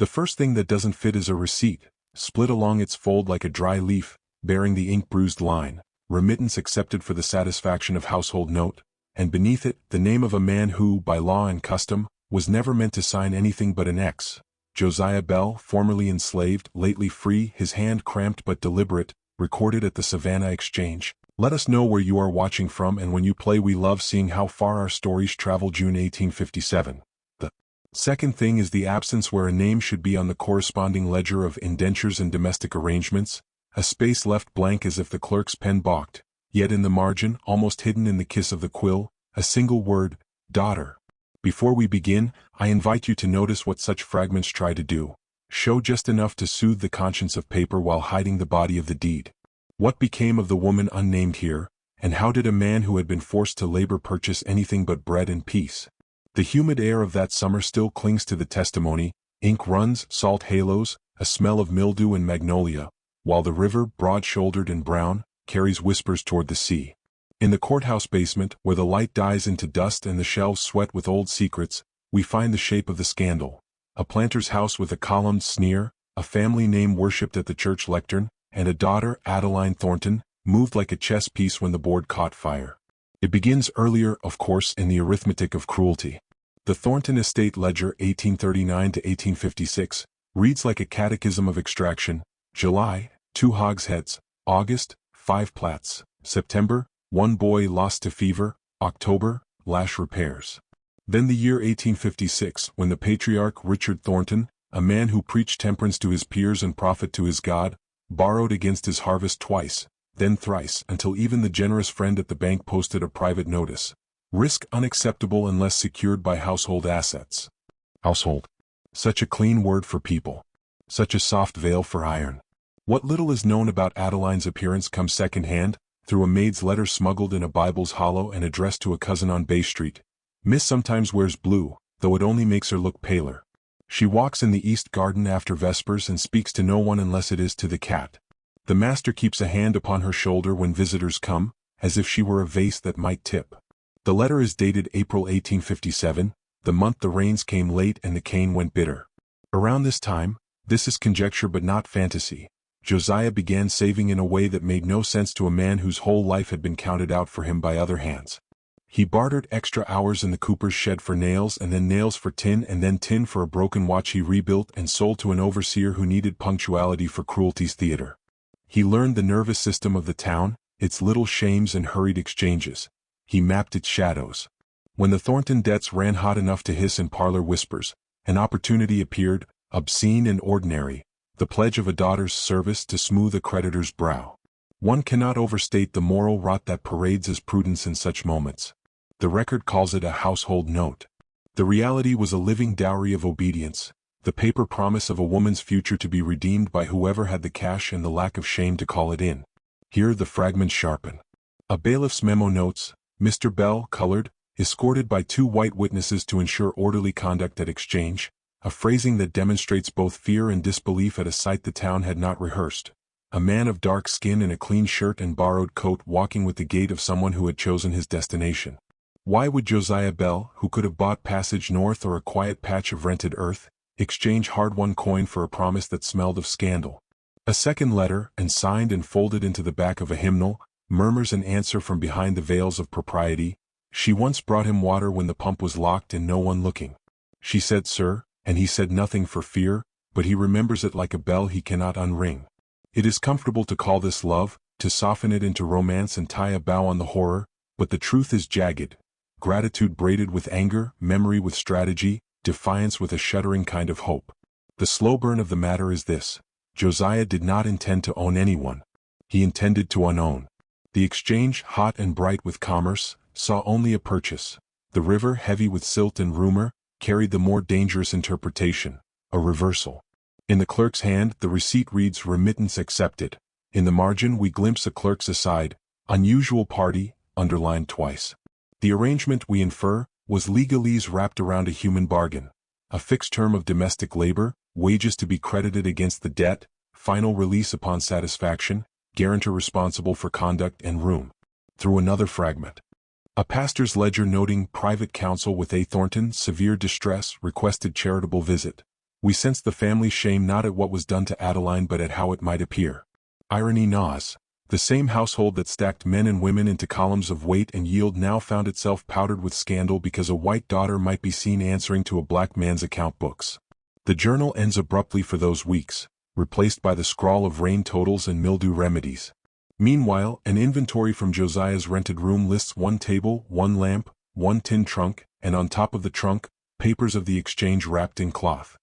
The first thing that doesn't fit is a receipt, split along its fold like a dry leaf, bearing the ink-bruised line, "Remittance accepted for the satisfaction of household note," and beneath it, the name of a man who, by law and custom, was never meant to sign anything but an X. Josiah Bell, formerly enslaved, lately free, his hand cramped but deliberate, recorded at the Savannah Exchange. Let us know where you are watching from, and when you play, we love seeing how far our stories travel. June 1857. The second thing is the absence where a name should be on the corresponding ledger of indentures and domestic arrangements, a space left blank as if the clerk's pen balked, yet in the margin, almost hidden in the kiss of the quill, a single word, "daughter." Before we begin, I invite you to notice what such fragments try to do: show just enough to soothe the conscience of paper while hiding the body of the deed. What became of the woman unnamed here, and how did a man who had been forced to labor purchase anything but bread and peace? The humid air of that summer still clings to the testimony, ink runs, salt halos, a smell of mildew and magnolia, while the river, broad-shouldered and brown, carries whispers toward the sea. In the courthouse basement, where the light dies into dust and the shelves sweat with old secrets, we find the shape of the scandal. A planter's house with a columned sneer, a family name worshipped at the church lectern, and a daughter, Adeline Thornton, moved like a chess piece when the board caught fire. It begins earlier, of course, in the arithmetic of cruelty. The Thornton Estate Ledger 1839 to 1856 reads like a catechism of extraction: July, 2 hogsheads; August, 5 plats; September, 1 boy lost to fever; October, lash repairs. Then the year 1856, when the patriarch Richard Thornton, a man who preached temperance to his peers and profit to his God, borrowed against his harvest twice, then thrice, until even the generous friend at the bank posted a private notice: risk unacceptable unless secured by household assets. Household. Such a clean word for people. Such a soft veil for iron. What little is known about Adeline's appearance comes second-hand, through a maid's letter smuggled in a Bible's hollow and addressed to a cousin on Bay Street. Miss sometimes wears blue, though it only makes her look paler. She walks in the East Garden after Vespers and speaks to no one unless it is to the cat. The master keeps a hand upon her shoulder when visitors come, as if she were a vase that might tip. The letter is dated April 1857, the month the rains came late and the cane went bitter. Around this time, this is conjecture but not fantasy, Josiah began saving in a way that made no sense to a man whose whole life had been counted out for him by other hands. He bartered extra hours in the cooper's shed for nails, and then nails for tin, and then tin for a broken watch he rebuilt and sold to an overseer who needed punctuality for cruelty's theater. He learned the nervous system of the town, its little shames and hurried exchanges. He mapped its shadows. When the Thornton debts ran hot enough to hiss in parlor whispers, an opportunity appeared, obscene and ordinary, the pledge of a daughter's service to smooth a creditor's brow. One cannot overstate the moral rot that parades as prudence in such moments. The record calls it a household note. The reality was a living dowry of obedience, the paper promise of a woman's future to be redeemed by whoever had the cash and the lack of shame to call it in. Here the fragments sharpen. A bailiff's memo notes, Mr. Bell, colored, escorted by 2 white witnesses to ensure orderly conduct at exchange, a phrasing that demonstrates both fear and disbelief at a sight the town had not rehearsed. A man of dark skin in a clean shirt and borrowed coat walking with the gait of someone who had chosen his destination. Why would Josiah Bell, who could have bought passage north or a quiet patch of rented earth, exchange hard-won coin for a promise that smelled of scandal? A second letter, and signed and folded into the back of a hymnal, murmurs an answer from behind the veils of propriety: she once brought him water when the pump was locked and no one looking. She said, "Sir," and he said nothing for fear, but he remembers it like a bell he cannot unring. It is comfortable to call this love, to soften it into romance and tie a bow on the horror, but the truth is jagged. Gratitude braided with anger, memory with strategy, defiance with a shuddering kind of hope. The slow burn of the matter is this: Josiah did not intend to own anyone. He intended to unown. The exchange, hot and bright with commerce, saw only a purchase. The river, heavy with silt and rumor, carried the more dangerous interpretation, a reversal. In the clerk's hand, the receipt reads "Remittance accepted." In the margin we glimpse a clerk's aside, "Unusual party," underlined twice. The arrangement, we infer, was legalese wrapped around a human bargain. A fixed term of domestic labor, wages to be credited against the debt, final release upon satisfaction, guarantor responsible for conduct and room. Through another fragment. A pastor's ledger noting private counsel with A. Thornton, severe distress, requested charitable visit. We sensed the family's shame not at what was done to Adeline but at how it might appear. Irony gnaws. The same household that stacked men and women into columns of weight and yield now found itself powdered with scandal because a white daughter might be seen answering to a black man's account books. The journal ends abruptly for those weeks, replaced by the scrawl of rain totals and mildew remedies. Meanwhile, an inventory from Josiah's rented room lists 1 table, 1 lamp, 1 tin trunk, and on top of the trunk, papers of the exchange wrapped in cloth.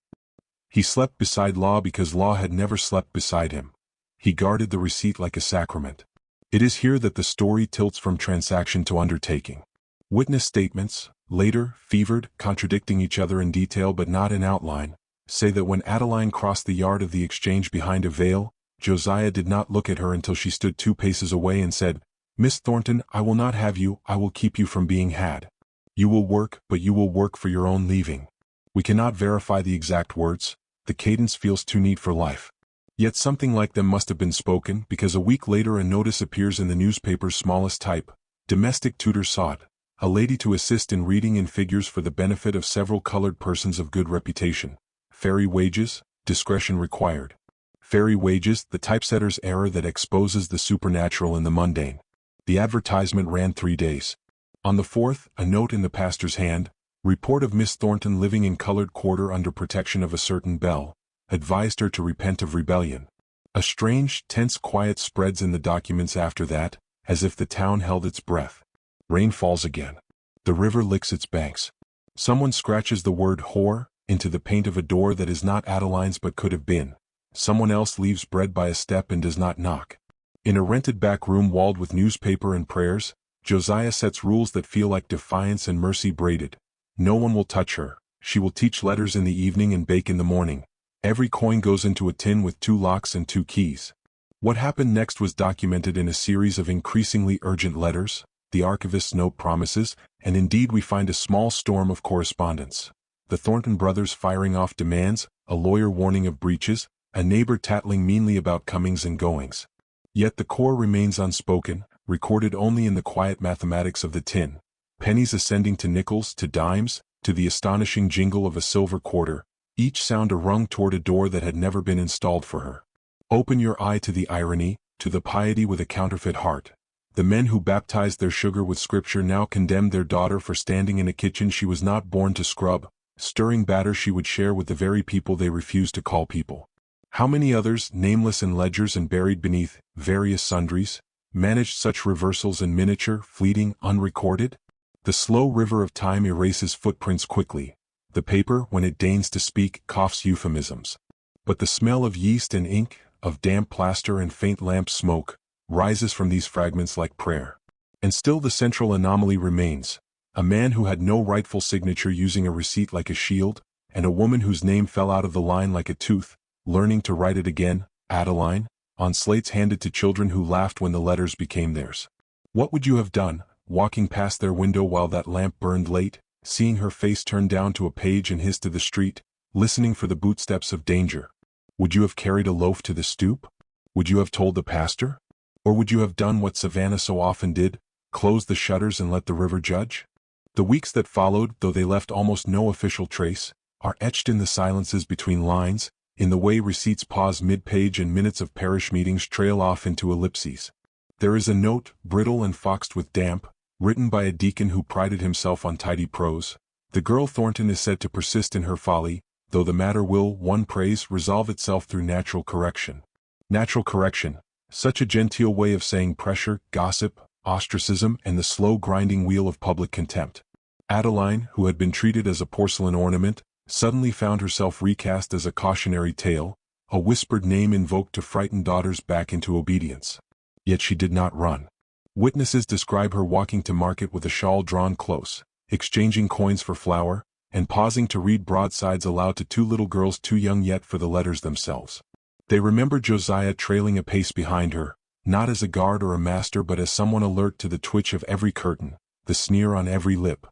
He slept beside Law because Law had never slept beside him. He guarded the receipt like a sacrament. It is here that the story tilts from transaction to undertaking. Witness statements, later, fevered, contradicting each other in detail but not in outline, say that when Adeline crossed the yard of the exchange behind a veil, Josiah did not look at her until she stood 2 paces away and said, "Miss Thornton, I will not have you, I will keep you from being had. You will work, but you will work for your own leaving." We cannot verify the exact words, the cadence feels too neat for life. Yet something like them must have been spoken, because a week later a notice appears in the newspaper's smallest type. Domestic tutor sought. A lady to assist in reading in figures for the benefit of several colored persons of good reputation. Fairy wages, discretion required. Fairy wages, the typesetter's error that exposes the supernatural in the mundane. The advertisement ran 3 days. On the 4th, a note in the pastor's hand, report of Miss Thornton living in colored quarter under protection of a certain belle, advised her to repent of rebellion. A strange, tense quiet spreads in the documents after that, as if the town held its breath. Rain falls again. The river licks its banks. Someone scratches the word whore into the paint of a door that is not Adeline's but could have been. Someone else leaves bread by a step and does not knock. In a rented back room walled with newspaper and prayers, Josiah sets rules that feel like defiance and mercy braided. No one will touch her. She will teach letters in the evening and bake in the morning. Every coin goes into a tin with 2 locks and 2 keys. What happened next was documented in a series of increasingly urgent letters, the archivist's note promises, and indeed we find a small storm of correspondence. The Thornton brothers firing off demands, a lawyer warning of breaches, a neighbor tattling meanly about comings and goings. Yet the core remains unspoken, recorded only in the quiet mathematics of the tin. Pennies ascending to nickels, to dimes, to the astonishing jingle of a silver quarter, each sound a rung toward a door that had never been installed for her. Open your eye to the irony, to the piety with a counterfeit heart. The men who baptized their sugar with scripture now condemned their daughter for standing in a kitchen she was not born to scrub, stirring batter she would share with the very people they refused to call people. How many others, nameless in ledgers and buried beneath various sundries, managed such reversals in miniature, fleeting, unrecorded? The slow river of time erases footprints quickly. The paper, when it deigns to speak, coughs euphemisms. But the smell of yeast and ink, of damp plaster and faint lamp smoke, rises from these fragments like prayer. And still the central anomaly remains. A man who had no rightful signature using a receipt like a shield, and a woman whose name fell out of the line like a tooth, learning to write it again, Adeline, on slates handed to children who laughed when the letters became theirs. What would you have done, walking past their window while that lamp burned late, seeing her face turned down to a page and his to the street, listening for the bootsteps of danger? Would you have carried a loaf to the stoop? Would you have told the pastor? Or would you have done what Savannah so often did, close the shutters and let the river judge? The weeks that followed, though they left almost no official trace, are etched in the silences between lines, in the way receipts pause mid-page and minutes of parish meetings trail off into ellipses. There is a note, brittle and foxed with damp, written by a deacon who prided himself on tidy prose. The girl Thornton is said to persist in her folly, though the matter will, one prays, resolve itself through natural correction. Natural correction, such a genteel way of saying pressure, gossip, ostracism, and the slow grinding wheel of public contempt. Adeline, who had been treated as a porcelain ornament, suddenly found herself recast as a cautionary tale, a whispered name invoked to frighten daughters back into obedience. Yet she did not run. Witnesses describe her walking to market with a shawl drawn close, exchanging coins for flour, and pausing to read broadsides aloud to 2 little girls too young yet for the letters themselves. They remember Josiah trailing a pace behind her, not as a guard or a master but as someone alert to the twitch of every curtain, the sneer on every lip.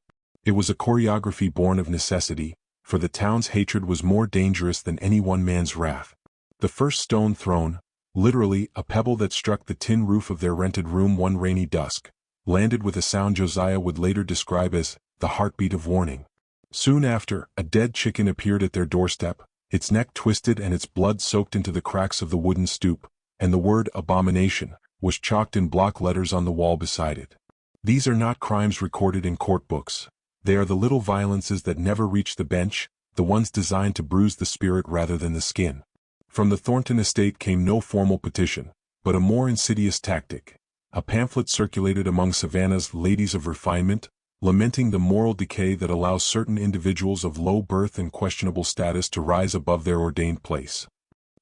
It was a choreography born of necessity, for the town's hatred was more dangerous than any one man's wrath. The first stone thrown, literally a pebble that struck the tin roof of their rented room one rainy dusk, landed with a sound Josiah would later describe as the heartbeat of warning. Soon after, a dead chicken appeared at their doorstep, its neck twisted and its blood soaked into the cracks of the wooden stoop, and the word abomination was chalked in block letters on the wall beside it. These are not crimes recorded in court books. They are the little violences that never reach the bench, the ones designed to bruise the spirit rather than the skin. From the Thornton estate came no formal petition, but a more insidious tactic. A pamphlet circulated among Savannah's ladies of refinement, lamenting the moral decay that allows certain individuals of low birth and questionable status to rise above their ordained place.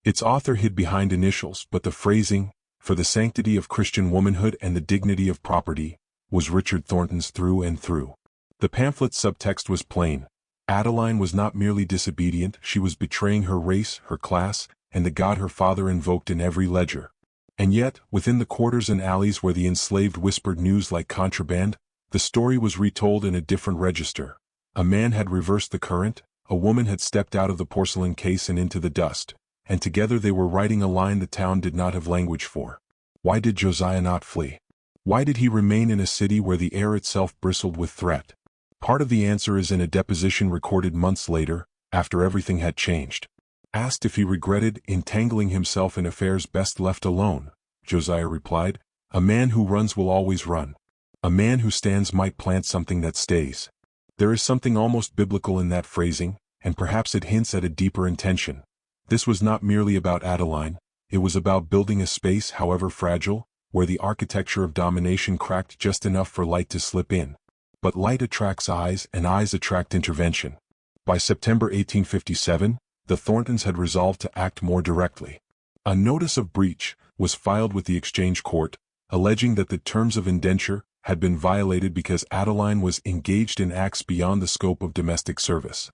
Its author hid behind initials, but the phrasing, "for the sanctity of Christian womanhood and the dignity of property," was Richard Thornton's through and through. The pamphlet's subtext was plain. Adeline was not merely disobedient, she was betraying her race, her class, and the God her father invoked in every ledger. And yet, within the quarters and alleys where the enslaved whispered news like contraband, the story was retold in a different register. A man had reversed the current, a woman had stepped out of the porcelain case and into the dust, and together they were writing a line the town did not have language for. Why did Josiah not flee? Why did he remain in a city where the air itself bristled with threat? Part of the answer is in a deposition recorded months later, after everything had changed. Asked if he regretted entangling himself in affairs best left alone, Josiah replied, "A man who runs will always run. A man who stands might plant something that stays." There is something almost biblical in that phrasing, and perhaps it hints at a deeper intention. This was not merely about Adeline, it was about building a space, however fragile, where the architecture of domination cracked just enough for light to slip in. But light attracts eyes, and eyes attract intervention. By September 1857, the Thorntons had resolved to act more directly. A notice of breach was filed with the Exchange Court, alleging that the terms of indenture had been violated because Adeline was engaged in acts beyond the scope of domestic service.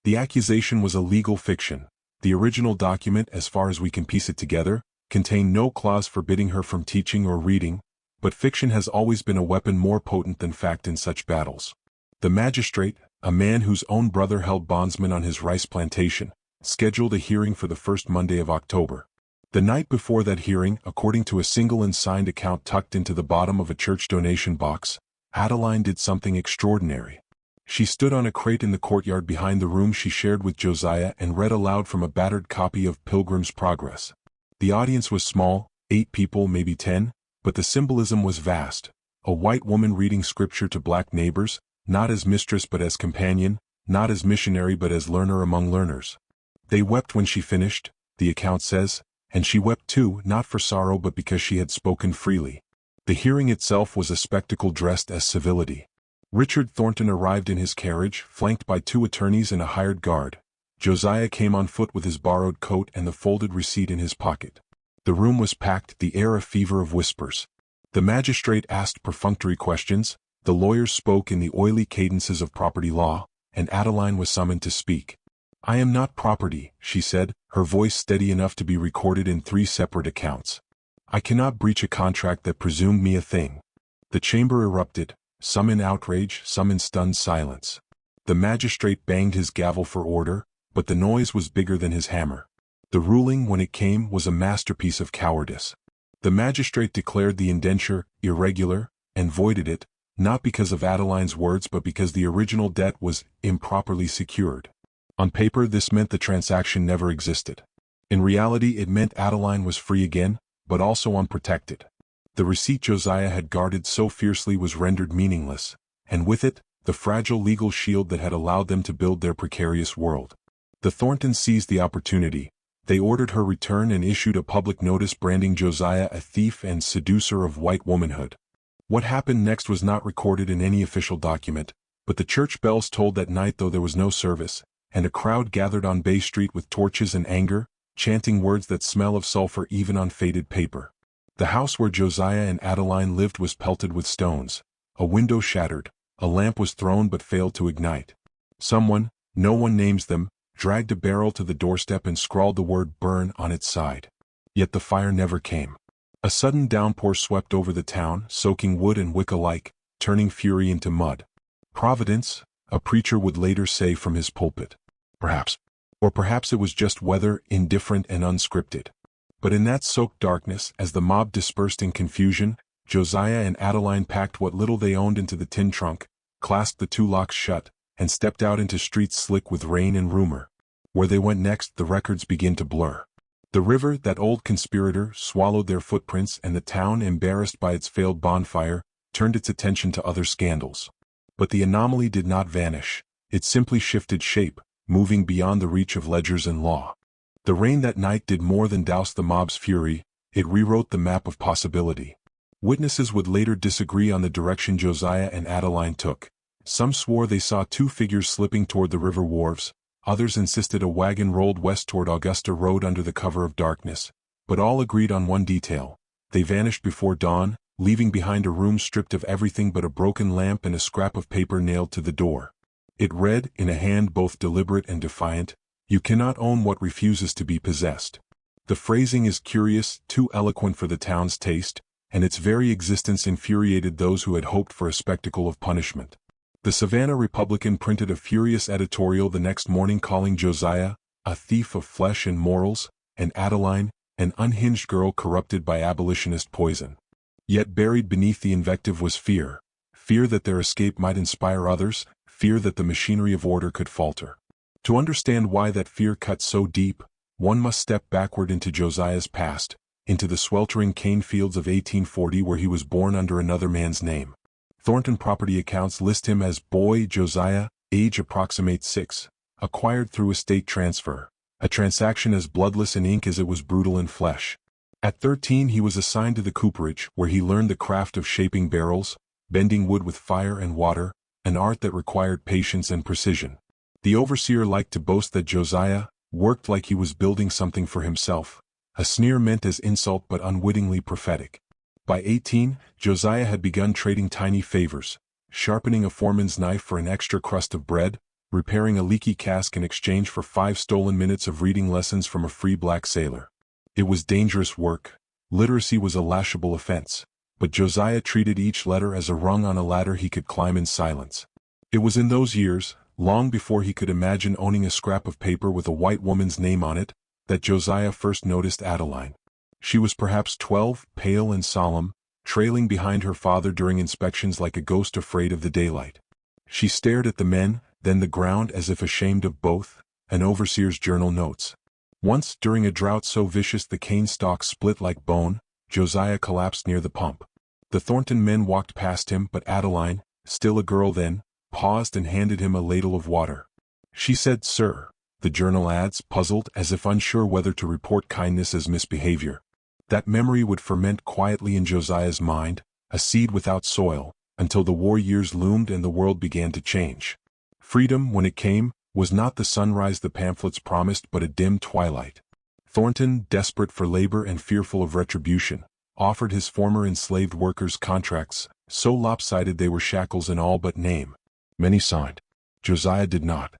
The accusation was a legal fiction. The original document, as far as we can piece it together, contained no clause forbidding her from teaching or reading, but fiction has always been a weapon more potent than fact in such battles. The magistrate, a man whose own brother held bondsman on his rice plantation, scheduled a hearing for the first Monday of October. The night before that hearing, according to a single and signed account tucked into the bottom of a church donation box, Adeline did something extraordinary. She stood on a crate in the courtyard behind the room she shared with Josiah and read aloud from a battered copy of Pilgrim's Progress. The audience was small, 8 people, maybe 10, but the symbolism was vast. A white woman reading scripture to black neighbors, not as mistress but as companion, not as missionary but as learner among learners. They wept when she finished, the account says, and she wept too, not for sorrow but because she had spoken freely. The hearing itself was a spectacle dressed as civility. Richard Thornton arrived in his carriage, flanked by 2 attorneys and a hired guard. Josiah came on foot with his borrowed coat and the folded receipt in his pocket. The room was packed, the air a fever of whispers. The magistrate asked perfunctory questions, the lawyers spoke in the oily cadences of property law, and Adeline was summoned to speak. "I am not property," she said, her voice steady enough to be recorded in 3 separate accounts. "I cannot breach a contract that presumed me a thing." The chamber erupted, some in outrage, some in stunned silence. The magistrate banged his gavel for order, but the noise was bigger than his hammer. The ruling, when it came, was a masterpiece of cowardice. The magistrate declared the indenture irregular, and voided it, not because of Adeline's words but because the original debt was improperly secured. On paper this meant the transaction never existed. In reality it meant Adeline was free again, but also unprotected. The receipt Josiah had guarded so fiercely was rendered meaningless, and with it, the fragile legal shield that had allowed them to build their precarious world. The Thorntons seized the opportunity. They ordered her return and issued a public notice branding Josiah a thief and seducer of white womanhood. What happened next was not recorded in any official document, but the church bells tolled that night though there was no service, and a crowd gathered on Bay Street with torches and anger, chanting words that smell of sulfur even on faded paper. The house where Josiah and Adeline lived was pelted with stones. A window shattered, a lamp was thrown but failed to ignite. Someone, no one names them, dragged a barrel to the doorstep and scrawled the word "burn" on its side. Yet the fire never came. A sudden downpour swept over the town, soaking wood and wick alike, turning fury into mud. Providence, a preacher would later say from his pulpit. Perhaps. Or perhaps it was just weather, indifferent and unscripted. But in that soaked darkness, as the mob dispersed in confusion, Josiah and Adeline packed what little they owned into the tin trunk, clasped the 2 locks shut, and stepped out into streets slick with rain and rumor. Where they went next, the records begin to blur. The river, that old conspirator, swallowed their footprints, and the town, embarrassed by its failed bonfire, turned its attention to other scandals. But the anomaly did not vanish. It simply shifted shape, moving beyond the reach of ledgers and law. The rain that night did more than douse the mob's fury, it rewrote the map of possibility. Witnesses would later disagree on the direction Josiah and Adeline took. Some swore they saw two figures slipping toward the river wharves, others insisted a wagon rolled west toward Augusta Road under the cover of darkness, but all agreed on one detail. They vanished before dawn, leaving behind a room stripped of everything but a broken lamp and a scrap of paper nailed to the door. It read, in a hand both deliberate and defiant, "You cannot own what refuses to be possessed." The phrasing is curious, too eloquent for the town's taste, and its very existence infuriated those who had hoped for a spectacle of punishment. The Savannah Republican printed a furious editorial the next morning calling Josiah a thief of flesh and morals, and Adeline an unhinged girl corrupted by abolitionist poison. Yet buried beneath the invective was fear. Fear that their escape might inspire others, fear that the machinery of order could falter. To understand why that fear cut so deep, one must step backward into Josiah's past, into the sweltering cane fields of 1840 where he was born under another man's name. Thornton property accounts list him as Boy Josiah, age approximate 6, acquired through estate transfer, a transaction as bloodless in ink as it was brutal in flesh. At 13 he was assigned to the cooperage where he learned the craft of shaping barrels, bending wood with fire and water, an art that required patience and precision. The overseer liked to boast that Josiah worked like he was building something for himself, a sneer meant as insult but unwittingly prophetic. By 18, Josiah had begun trading tiny favors, sharpening a foreman's knife for an extra crust of bread, repairing a leaky cask in exchange for 5 stolen minutes of reading lessons from a free black sailor. It was dangerous work. Literacy was a lashable offense, but Josiah treated each letter as a rung on a ladder he could climb in silence. It was in those years, long before he could imagine owning a scrap of paper with a white woman's name on it, that Josiah first noticed Adeline. She was perhaps 12, pale and solemn, trailing behind her father during inspections like a ghost afraid of the daylight. She stared at the men, then the ground as if ashamed of both, an overseer's journal notes. Once, during a drought so vicious the cane stalks split like bone, Josiah collapsed near the pump. The Thornton men walked past him, but Adeline, still a girl then, paused and handed him a ladle of water. She said, "Sir," the journal adds, puzzled as if unsure whether to report kindness as misbehavior. That memory would ferment quietly in Josiah's mind, a seed without soil, until the war years loomed and the world began to change. Freedom, when it came, was not the sunrise the pamphlets promised but a dim twilight. Thornton, desperate for labor and fearful of retribution, offered his former enslaved workers contracts, so lopsided they were shackles in all but name. Many signed. Josiah did not.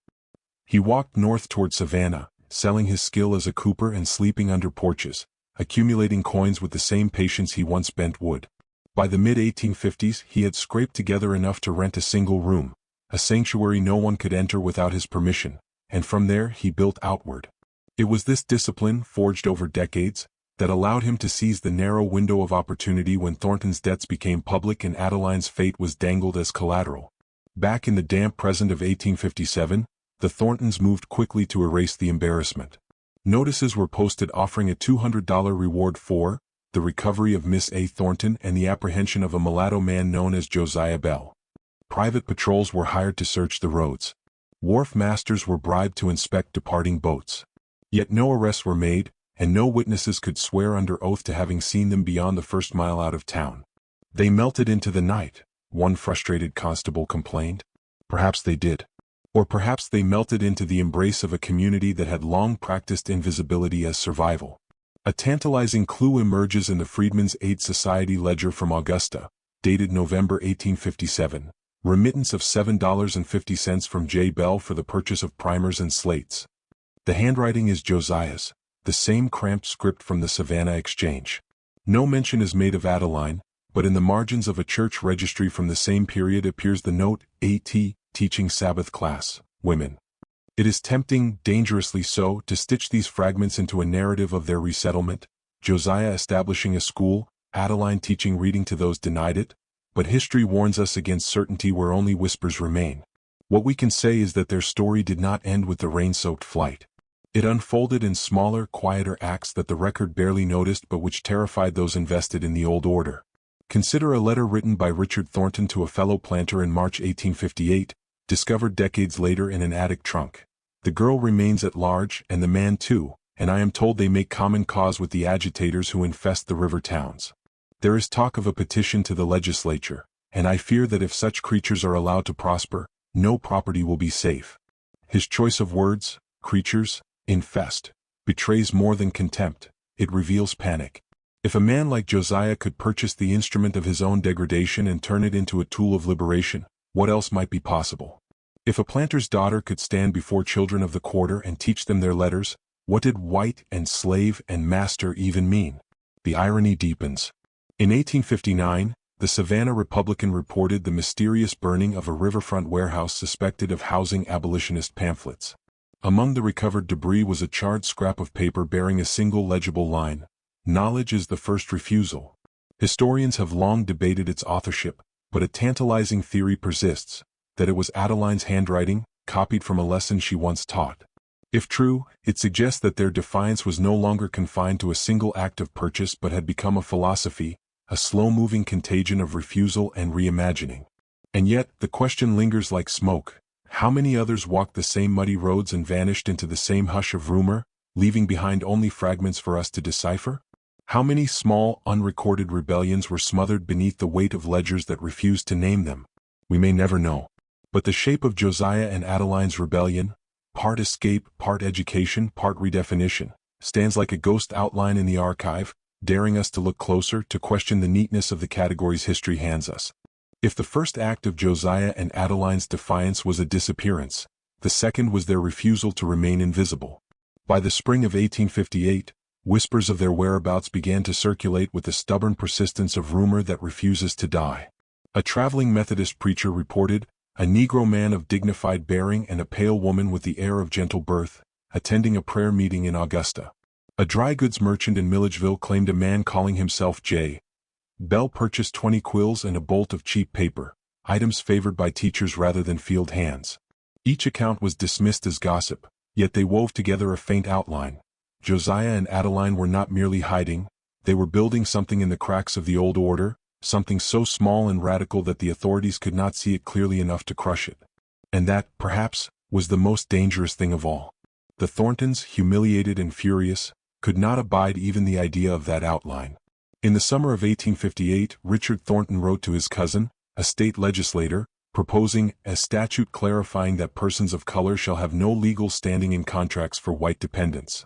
He walked north toward Savannah, selling his skill as a cooper and sleeping under porches, accumulating coins with the same patience he once bent wood. By the mid-1850s he had scraped together enough to rent a single room, a sanctuary no one could enter without his permission, and from there he built outward. It was this discipline, forged over decades, that allowed him to seize the narrow window of opportunity when Thornton's debts became public and Adeline's fate was dangled as collateral. Back in the damp present of 1857, the Thorntons moved quickly to erase the embarrassment. Notices were posted offering a $200 reward for the recovery of Miss A. Thornton and the apprehension of a mulatto man known as Josiah Bell. Private patrols were hired to search the roads. Wharf masters were bribed to inspect departing boats. Yet no arrests were made, and no witnesses could swear under oath to having seen them beyond the first mile out of town. They melted into the night, one frustrated constable complained. Perhaps they did. Or perhaps they melted into the embrace of a community that had long practiced invisibility as survival. A tantalizing clue emerges in the Freedmen's Aid Society ledger from Augusta, dated November 1857, remittance of $7.50 from J. Bell for the purchase of primers and slates. The handwriting is Josiah's, the same cramped script from the Savannah Exchange. No mention is made of Adeline, but in the margins of a church registry from the same period appears the note, A.T., teaching Sabbath class, women. It is tempting, dangerously so, to stitch these fragments into a narrative of their resettlement, Josiah establishing a school, Adeline teaching reading to those denied it, but history warns us against certainty where only whispers remain. What we can say is that their story did not end with the rain-soaked flight. It unfolded in smaller, quieter acts that the record barely noticed but which terrified those invested in the old order. Consider a letter written by Richard Thornton to a fellow planter in March 1858, discovered decades later in an attic trunk. The girl remains at large, and the man too, and I am told they make common cause with the agitators who infest the river towns. There is talk of a petition to the legislature, and I fear that if such creatures are allowed to prosper, no property will be safe. His choice of words, creatures, infest, betrays more than contempt, it reveals panic. If a man like Josiah could purchase the instrument of his own degradation and turn it into a tool of liberation, what else might be possible? If a planter's daughter could stand before children of the quarter and teach them their letters, what did white and slave and master even mean? The irony deepens. In 1859, the Savannah Republican reported the mysterious burning of a riverfront warehouse suspected of housing abolitionist pamphlets. Among the recovered debris was a charred scrap of paper bearing a single legible line, "Knowledge is the first refusal." Historians have long debated its authorship, but a tantalizing theory persists, that it was Adeline's handwriting, copied from a lesson she once taught. If true, it suggests that their defiance was no longer confined to a single act of purchase but had become a philosophy, a slow-moving contagion of refusal and reimagining. And yet, the question lingers like smoke. How many others walked the same muddy roads and vanished into the same hush of rumor, leaving behind only fragments for us to decipher? How many small, unrecorded rebellions were smothered beneath the weight of ledgers that refused to name them? We may never know. But the shape of Josiah and Adeline's rebellion, part escape, part education, part redefinition, stands like a ghost outline in the archive, daring us to look closer, to question the neatness of the categories history hands us. If the first act of Josiah and Adeline's defiance was a disappearance, the second was their refusal to remain invisible. By the spring of 1858, whispers of their whereabouts began to circulate with the stubborn persistence of rumor that refuses to die. A traveling Methodist preacher reported, a Negro man of dignified bearing and a pale woman with the air of gentle birth, attending a prayer meeting in Augusta. A dry goods merchant in Milledgeville claimed a man calling himself J. Bell purchased 20 quills and a bolt of cheap paper, items favored by teachers rather than field hands. Each account was dismissed as gossip, yet they wove together a faint outline. Josiah and Adeline were not merely hiding, they were building something in the cracks of the old order, something so small and radical that the authorities could not see it clearly enough to crush it. And that, perhaps, was the most dangerous thing of all. The Thorntons, humiliated and furious, could not abide even the idea of that outline. In the summer of 1858, Richard Thornton wrote to his cousin, a state legislator, proposing a statute clarifying that persons of color shall have no legal standing in contracts for white dependents.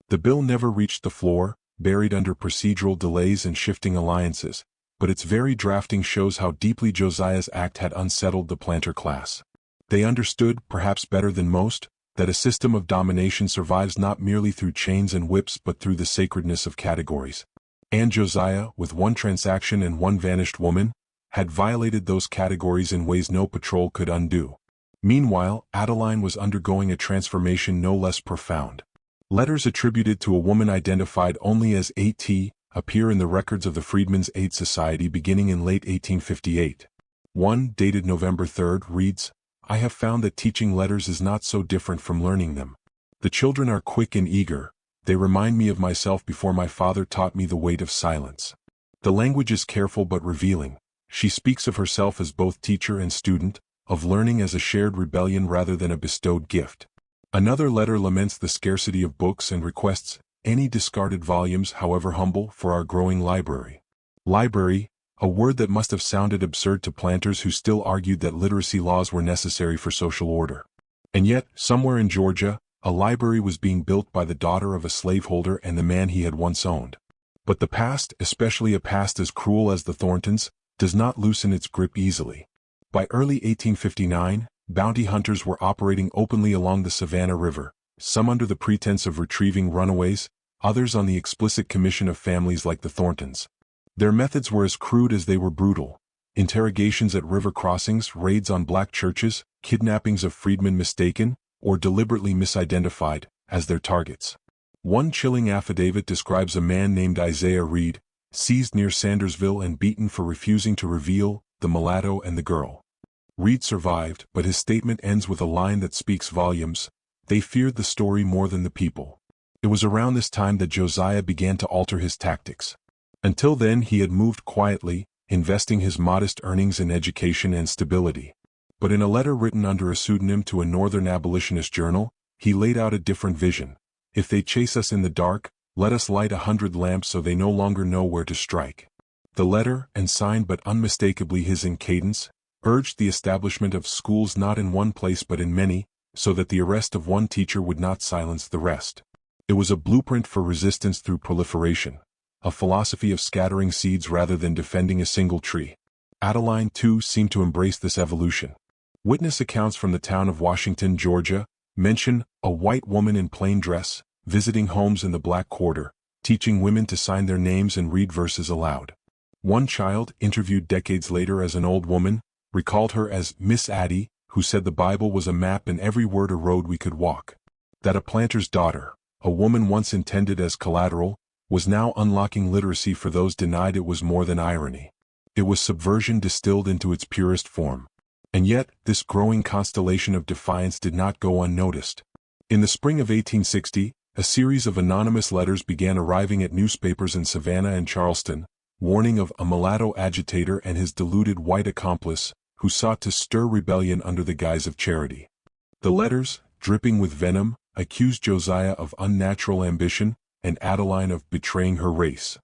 The bill never reached the floor, buried under procedural delays and shifting alliances, but its very drafting shows how deeply Josiah's act had unsettled the planter class. They understood, perhaps better than most, that a system of domination survives not merely through chains and whips but through the sacredness of categories. And Josiah, with one transaction and one vanished woman, had violated those categories in ways no patrol could undo. Meanwhile, Adeline was undergoing a transformation no less profound. Letters attributed to a woman identified only as A.T. appear in the records of the Freedmen's Aid Society beginning in late 1858. One, dated November 3, reads, "I have found that teaching letters is not so different from learning them. The children are quick and eager. They remind me of myself before my father taught me the weight of silence." The language is careful but revealing. She speaks of herself as both teacher and student, of learning as a shared rebellion rather than a bestowed gift. Another letter laments the scarcity of books and requests any discarded volumes, however humble, for our growing library. Library, a word that must have sounded absurd to planters who still argued that literacy laws were necessary for social order. And yet, somewhere in Georgia, a library was being built by the daughter of a slaveholder and the man he had once owned. But the past, especially a past as cruel as the Thorntons, does not loosen its grip easily. By early 1859, bounty hunters were operating openly along the Savannah River, some under the pretense of retrieving runaways, others on the explicit commission of families like the Thorntons. Their methods were as crude as they were brutal. Interrogations at river crossings, raids on black churches, kidnappings of freedmen mistaken, or deliberately misidentified, as their targets. One chilling affidavit describes a man named Isaiah Reed, seized near Sandersville and beaten for refusing to reveal the mulatto and the girl. Reed survived, but his statement ends with a line that speaks volumes. They feared the story more than the people. It was around this time that Josiah began to alter his tactics. Until then he had moved quietly, investing his modest earnings in education and stability. But in a letter written under a pseudonym to a northern abolitionist journal, he laid out a different vision. If they chase us in the dark, let us light 100 lamps so they no longer know where to strike. The letter, and signed but unmistakably his in cadence, urged the establishment of schools not in one place but in many, so that the arrest of one teacher would not silence the rest. It was a blueprint for resistance through proliferation, a philosophy of scattering seeds rather than defending a single tree. Adeline, too, seemed to embrace this evolution. Witness accounts from the town of Washington, Georgia, mention a white woman in plain dress, visiting homes in the Black Quarter, teaching women to sign their names and read verses aloud. One child, interviewed decades later as an old woman, recalled her as Miss Addie, who said the Bible was a map and every word a road we could walk. That a planter's daughter, a woman once intended as collateral, was now unlocking literacy for those denied it was more than irony. It was subversion distilled into its purest form. And yet, this growing constellation of defiance did not go unnoticed. In the spring of 1860, a series of anonymous letters began arriving at newspapers in Savannah and Charleston, warning of a mulatto agitator and his deluded white accomplice, who sought to stir rebellion under the guise of charity. The letters, dripping with venom, accused Josiah of unnatural ambition, and Adeline of betraying her race.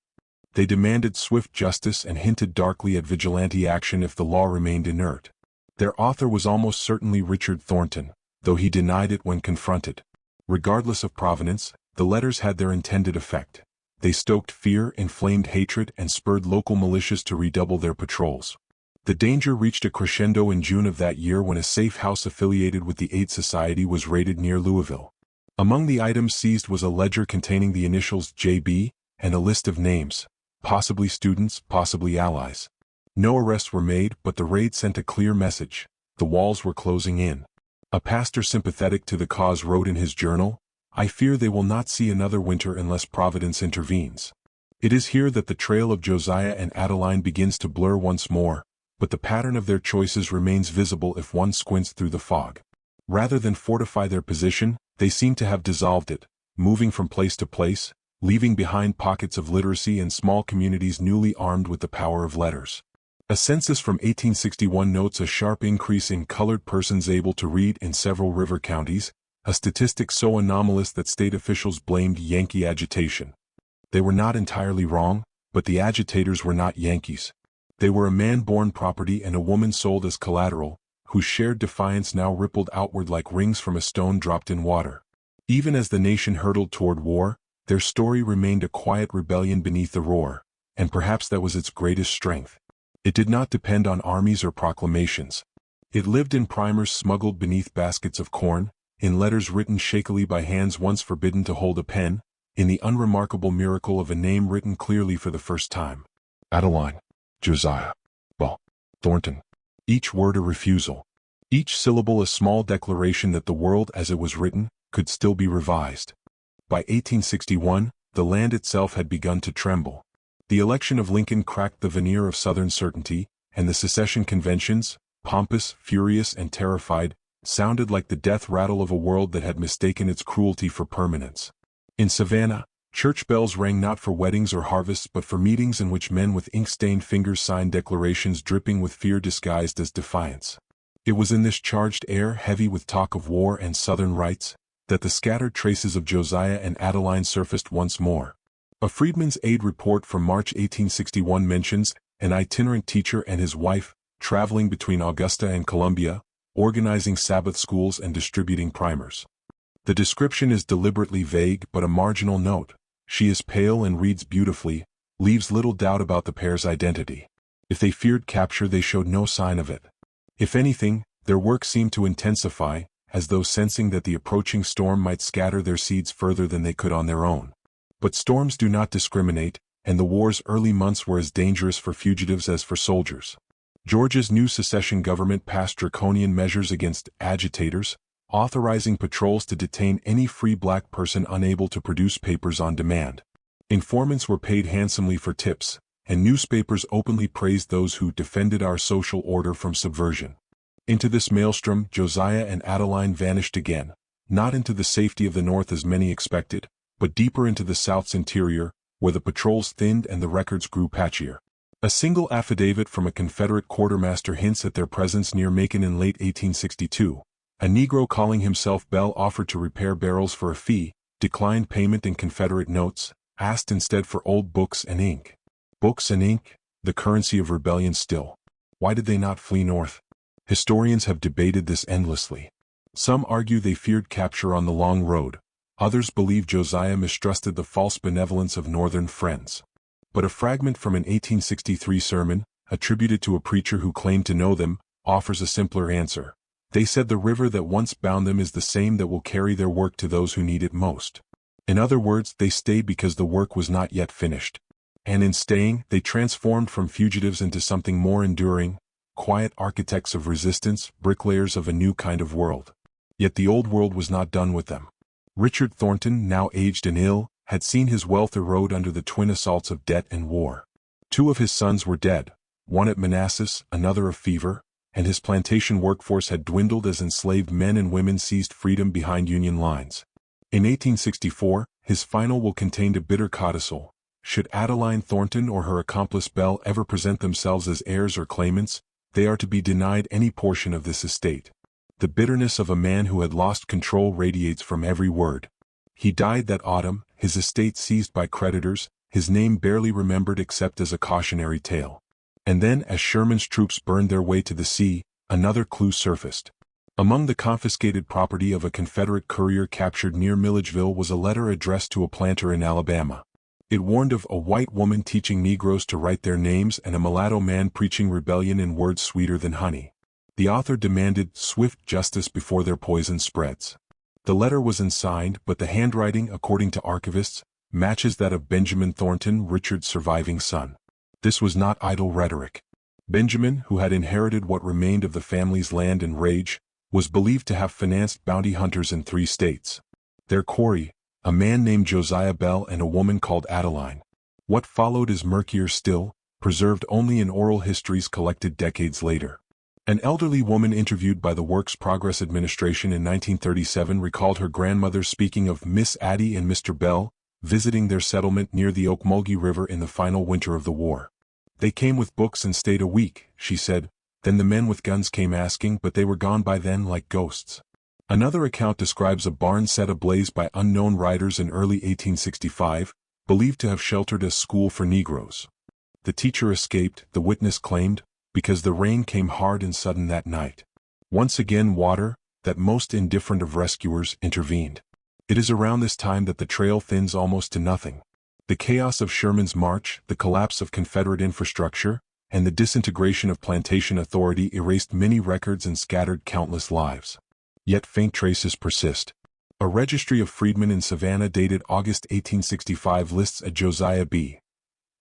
They demanded swift justice and hinted darkly at vigilante action if the law remained inert. Their author was almost certainly Richard Thornton, though he denied it when confronted. Regardless of provenance, the letters had their intended effect. They stoked fear, inflamed hatred, and spurred local militias to redouble their patrols. The danger reached a crescendo in June of that year when a safe house affiliated with the Aid Society was raided near Louisville. Among the items seized was a ledger containing the initials J.B. and a list of names, possibly students, possibly allies. No arrests were made, but the raid sent a clear message: the walls were closing in. A pastor sympathetic to the cause wrote in his journal, "I fear they will not see another winter unless Providence intervenes." It is here that the trail of Josiah and Adeline begins to blur once more, but the pattern of their choices remains visible if one squints through the fog. Rather than fortify their position, they seem to have dissolved it, moving from place to place, leaving behind pockets of literacy and small communities newly armed with the power of letters. A census from 1861 notes a sharp increase in colored persons able to read in several river counties, a statistic so anomalous that state officials blamed Yankee agitation. They were not entirely wrong, but the agitators were not Yankees. They were a man-born property and a woman sold as collateral, whose shared defiance now rippled outward like rings from a stone dropped in water. Even as the nation hurtled toward war, their story remained a quiet rebellion beneath the roar, and perhaps that was its greatest strength. It did not depend on armies or proclamations. It lived in primers smuggled beneath baskets of corn, in letters written shakily by hands once forbidden to hold a pen, in the unremarkable miracle of a name written clearly for the first time. Adeline, Josiah, Thornton. Each word a refusal. Each syllable a small declaration that the world as it was written could still be revised. By 1861, the land itself had begun to tremble. The election of Lincoln cracked the veneer of Southern certainty, and the secession conventions, pompous, furious, and terrified, sounded like the death rattle of a world that had mistaken its cruelty for permanence. In Savannah, church bells rang not for weddings or harvests but for meetings in which men with ink-stained fingers signed declarations dripping with fear disguised as defiance. It was in this charged air, heavy with talk of war and Southern rights, that the scattered traces of Josiah and Adeline surfaced once more. A Freedmen's Aid report from March 1861 mentions an itinerant teacher and his wife, traveling between Augusta and Columbia, organizing Sabbath schools and distributing primers. The description is deliberately vague but a marginal note. She is pale and reads beautifully, leaves little doubt about the pair's identity. If they feared capture, they showed no sign of it. If anything, their work seemed to intensify, as though sensing that the approaching storm might scatter their seeds further than they could on their own. But storms do not discriminate, and the war's early months were as dangerous for fugitives as for soldiers. Georgia's new secession government passed draconian measures against agitators, authorizing patrols to detain any free black person unable to produce papers on demand. Informants were paid handsomely for tips, and newspapers openly praised those who defended our social order from subversion. Into this maelstrom, Josiah and Adeline vanished again, not into the safety of the North as many expected, but deeper into the South's interior, where the patrols thinned and the records grew patchier. A single affidavit from a Confederate quartermaster hints at their presence near Macon in late 1862. A Negro calling himself Bell offered to repair barrels for a fee, declined payment in Confederate notes, asked instead for old books and ink. Books and ink, the currency of rebellion still. Why did they not flee north? Historians have debated this endlessly. Some argue they feared capture on the long road. Others believe Josiah mistrusted the false benevolence of Northern friends. But a fragment from an 1863 sermon, attributed to a preacher who claimed to know them, offers a simpler answer. They said the river that once bound them is the same that will carry their work to those who need it most. In other words, they stayed because the work was not yet finished. And in staying, they transformed from fugitives into something more enduring, quiet architects of resistance, bricklayers of a new kind of world. Yet the old world was not done with them. Richard Thornton, now aged and ill, had seen his wealth erode under the twin assaults of debt and war. 2 of his sons were dead, one at Manassas, another of fever, and his plantation workforce had dwindled as enslaved men and women seized freedom behind Union lines. In 1864, his final will contained a bitter codicil. Should Adeline Thornton or her accomplice Bell ever present themselves as heirs or claimants, they are to be denied any portion of this estate. The bitterness of a man who had lost control radiates from every word. He died that autumn, his estate seized by creditors, his name barely remembered except as a cautionary tale. And then, as Sherman's troops burned their way to the sea, another clue surfaced. Among the confiscated property of a Confederate courier captured near Milledgeville was a letter addressed to a planter in Alabama. It warned of a white woman teaching Negroes to write their names and a mulatto man preaching rebellion in words sweeter than honey. The author demanded swift justice before their poison spreads. The letter was unsigned, but the handwriting, according to archivists, matches that of Benjamin Thornton, Richard's surviving son. This was not idle rhetoric. Benjamin, who had inherited what remained of the family's land and rage, was believed to have financed bounty hunters in 3 states. Their quarry, a man named Josiah Bell and a woman called Adeline. What followed is murkier still, preserved only in oral histories collected decades later. An elderly woman interviewed by the Works Progress Administration in 1937 recalled her grandmother speaking of Miss Addie and Mr. Bell, visiting their settlement near the Ocmulgee River in the final winter of the war. They came with books and stayed a week, she said, then the men with guns came asking, but they were gone by then like ghosts. Another account describes a barn set ablaze by unknown riders in early 1865, believed to have sheltered a school for Negroes. The teacher escaped, the witness claimed, because the rain came hard and sudden that night. Once again water, that most indifferent of rescuers, intervened. It is around this time that the trail thins almost to nothing. The chaos of Sherman's march, the collapse of Confederate infrastructure, and the disintegration of plantation authority erased many records and scattered countless lives. Yet faint traces persist. A registry of freedmen in Savannah dated August 1865 lists a Josiah B.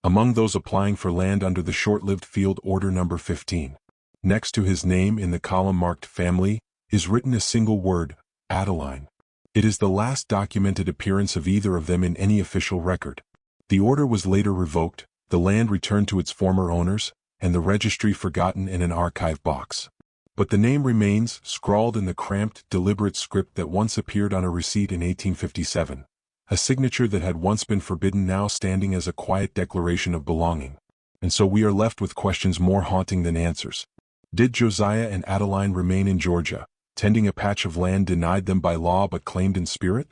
among those applying for land under the short-lived Field Order No. 15. Next to his name in the column marked Family, is written a single word, Adeline. It is the last documented appearance of either of them in any official record. The order was later revoked, the land returned to its former owners, and the registry forgotten in an archive box. But the name remains, scrawled in the cramped, deliberate script that once appeared on a receipt in 1857. A signature that had once been forbidden now standing as a quiet declaration of belonging. And so we are left with questions more haunting than answers. Did Josiah and Adeline remain in Georgia, tending a patch of land denied them by law but claimed in spirit?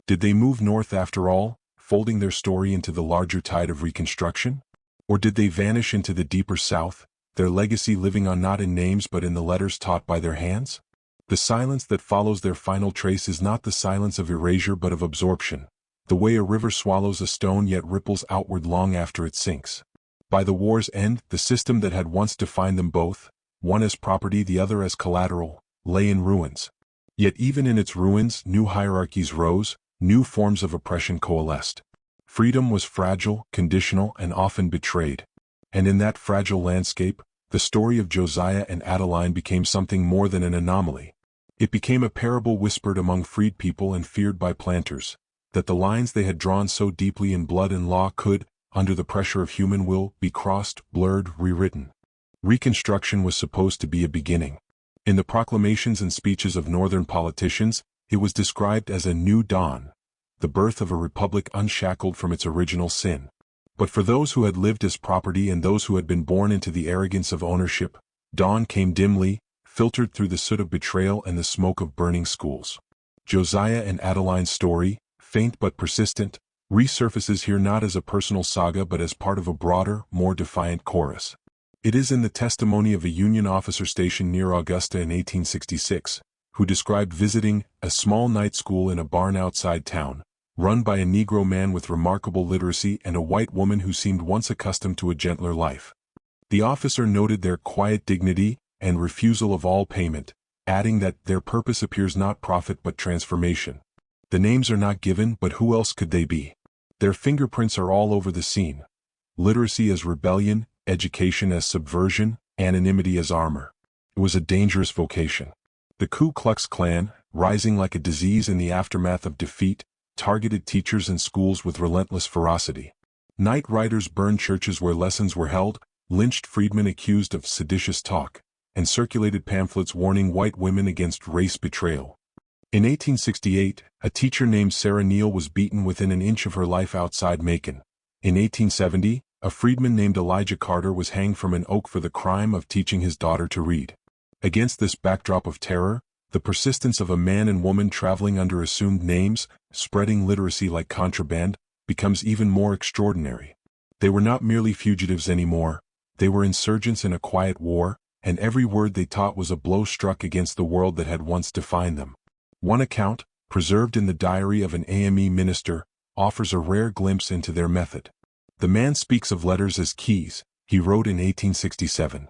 Did they move north after all, folding their story into the larger tide of Reconstruction? Or did they vanish into the deeper South, their legacy living on not in names but in the letters taught by their hands? The silence that follows their final trace is not the silence of erasure but of absorption, the way a river swallows a stone yet ripples outward long after it sinks. By the war's end, the system that had once defined them both, one as property the other as collateral, lay in ruins. Yet even in its ruins, new hierarchies rose, new forms of oppression coalesced. Freedom was fragile, conditional, and often betrayed. And in that fragile landscape, the story of Josiah and Adeline became something more than an anomaly. It became a parable whispered among freed people and feared by planters, that the lines they had drawn so deeply in blood and law could, under the pressure of human will, be crossed, blurred, rewritten. Reconstruction was supposed to be a beginning. In the proclamations and speeches of Northern politicians, It was described as a new dawn, the birth of a republic unshackled from its original sin. But for those who had lived as property and those who had been born into the arrogance of ownership, dawn came dimly, filtered through the soot of betrayal and the smoke of burning schools. Josiah and Adeline's story, faint but persistent, resurfaces here not as a personal saga but as part of a broader, more defiant chorus. It is in the testimony of a Union officer stationed near Augusta in 1866, who described visiting a small night school in a barn outside town, run by a Negro man with remarkable literacy and a white woman who seemed once accustomed to a gentler life. The officer noted their quiet dignity and refusal of all payment, adding that their purpose appears not profit but transformation. The names are not given, but who else could they be? Their fingerprints are all over the scene. Literacy as rebellion, education as subversion, anonymity as armor. It was a dangerous vocation. The Ku Klux Klan, rising like a disease in the aftermath of defeat, targeted teachers and schools with relentless ferocity. Night riders burned churches where lessons were held, lynched freedmen accused of seditious talk, and circulated pamphlets warning white women against race betrayal. In 1868, a teacher named Sarah Neal was beaten within an inch of her life outside Macon. In 1870, a freedman named Elijah Carter was hanged from an oak for the crime of teaching his daughter to read. Against this backdrop of terror, the persistence of a man and woman traveling under assumed names, spreading literacy like contraband, becomes even more extraordinary. They were not merely fugitives anymore, they were insurgents in a quiet war, and every word they taught was a blow struck against the world that had once defined them. One account, preserved in the diary of an AME minister, offers a rare glimpse into their method. The man speaks of letters as keys, he wrote in 1867.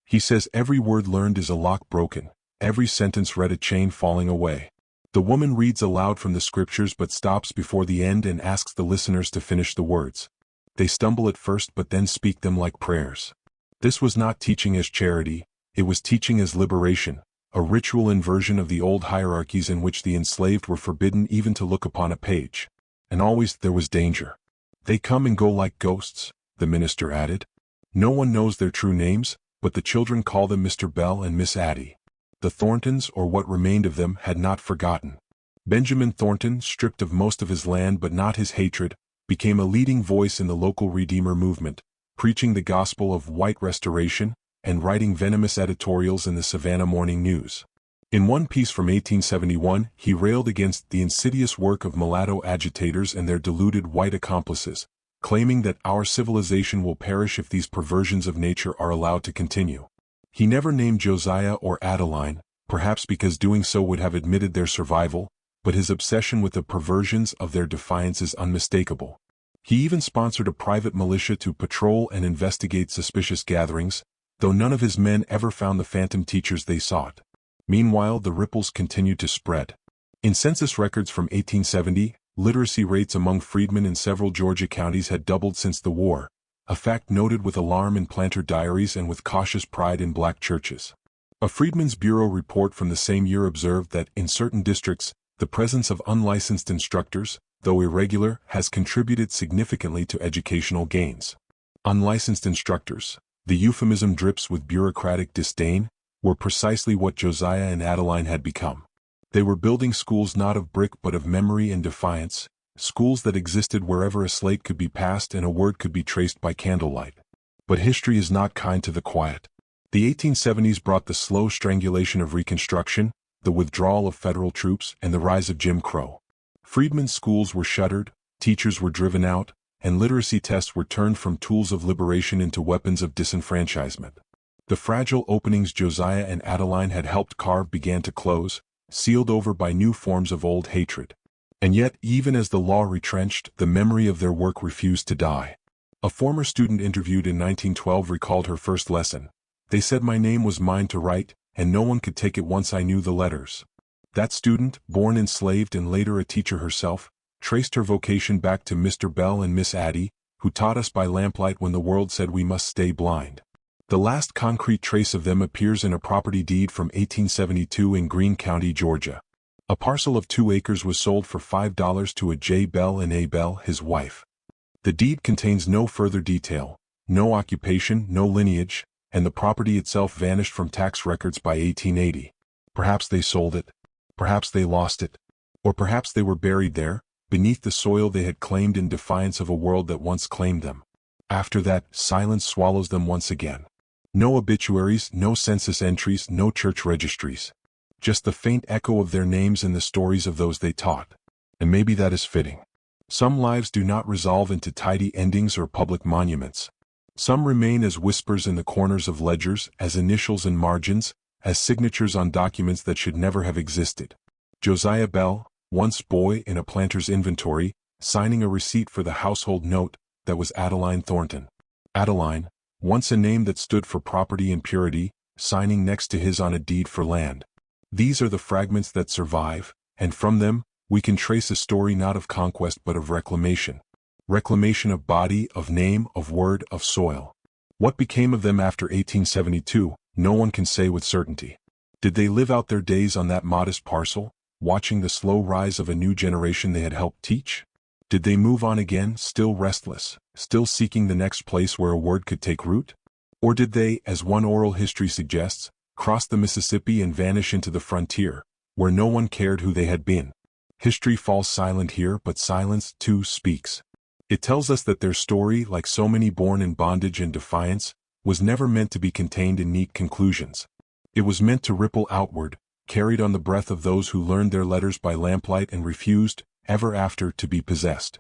He says every word learned is a lock broken, every sentence read a chain falling away. The woman reads aloud from the scriptures but stops before the end and asks the listeners to finish the words. They stumble at first but then speak them like prayers. This was not teaching as charity, it was teaching as liberation, a ritual inversion of the old hierarchies in which the enslaved were forbidden even to look upon a page. And always there was danger. They come and go like ghosts, the minister added. No one knows their true names, but the children call them Mr. Bell and Miss Addie. The Thorntons, or what remained of them, had not forgotten. Benjamin Thornton, stripped of most of his land but not his hatred, became a leading voice in the local Redeemer movement, preaching the gospel of white restoration and writing venomous editorials in the Savannah Morning News. In one piece from 1871, he railed against the insidious work of mulatto agitators and their deluded white accomplices, claiming that our civilization will perish if these perversions of nature are allowed to continue. He never named Josiah or Adeline, perhaps because doing so would have admitted their survival, but his obsession with the perversions of their defiance is unmistakable. He even sponsored a private militia to patrol and investigate suspicious gatherings, though none of his men ever found the phantom teachers they sought. Meanwhile, the ripples continued to spread. In census records from 1870, literacy rates among freedmen in several Georgia counties had doubled since the war, a fact noted with alarm in planter diaries and with cautious pride in black churches. A Freedmen's Bureau report from the same year observed that, in certain districts, the presence of unlicensed instructors, though irregular, has contributed significantly to educational gains. Unlicensed instructors, the euphemism drips with bureaucratic disdain, were precisely what Josiah and Adeline had become. They were building schools not of brick but of memory and defiance, schools that existed wherever a slate could be passed and a word could be traced by candlelight. But history is not kind to the quiet. The 1870s brought the slow strangulation of Reconstruction, the withdrawal of federal troops, and the rise of Jim Crow. Freedmen's schools were shuttered, teachers were driven out, and literacy tests were turned from tools of liberation into weapons of disenfranchisement. The fragile openings Josiah and Adeline had helped carve began to close, sealed over by new forms of old hatred. And yet, even as the law retrenched, the memory of their work refused to die. A former student interviewed in 1912 recalled her first lesson. They said my name was mine to write, and no one could take it once I knew the letters. That student, born enslaved and later a teacher herself, traced her vocation back to Mr. Bell and Miss Addie, who taught us by lamplight when the world said we must stay blind. The last concrete trace of them appears in a property deed from 1872 in Greene County, Georgia. A parcel of 2 acres was sold for $5 to a J. Bell and A. Bell, his wife. The deed contains no further detail, no occupation, no lineage, and the property itself vanished from tax records by 1880. Perhaps they sold it. Perhaps they lost it. Or perhaps they were buried there, beneath the soil they had claimed in defiance of a world that once claimed them. After that, silence swallows them once again. No obituaries, no census entries, no church registries. Just the faint echo of their names and the stories of those they taught. And maybe that is fitting. Some lives do not resolve into tidy endings or public monuments. Some remain as whispers in the corners of ledgers, as initials in margins, as signatures on documents that should never have existed. Josiah Bell, once boy in a planter's inventory, signing a receipt for the household note, that was Adeline Thornton. Adeline, once a name that stood for property and purity, signing next to his on a deed for land. These are the fragments that survive, and from them, we can trace a story not of conquest but of reclamation. Reclamation of body, of name, of word, of soil. What became of them after 1872, no one can say with certainty. Did they live out their days on that modest parcel, watching the slow rise of a new generation they had helped teach? Did they move on again, still restless, still seeking the next place where a word could take root? Or did they, as one oral history suggests, cross the Mississippi and vanish into the frontier, where no one cared who they had been? History falls silent here, but silence, too, speaks. It tells us that their story, like so many born in bondage and defiance, was never meant to be contained in neat conclusions. It was meant to ripple outward, carried on the breath of those who learned their letters by lamplight and refused, ever after, to be possessed.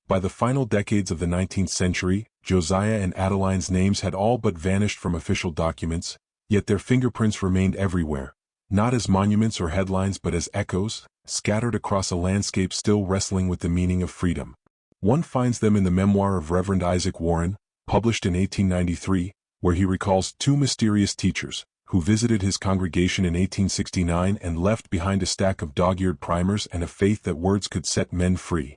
By the final decades of the 19th century, Josiah and Adeline's names had all but vanished from official documents, yet their fingerprints remained everywhere, not as monuments or headlines but as echoes, scattered across a landscape still wrestling with the meaning of freedom. One finds them in the memoir of Reverend Isaac Warren, published in 1893, where he recalls two mysterious teachers, who visited his congregation in 1869 and left behind a stack of dog-eared primers and a faith that words could set men free.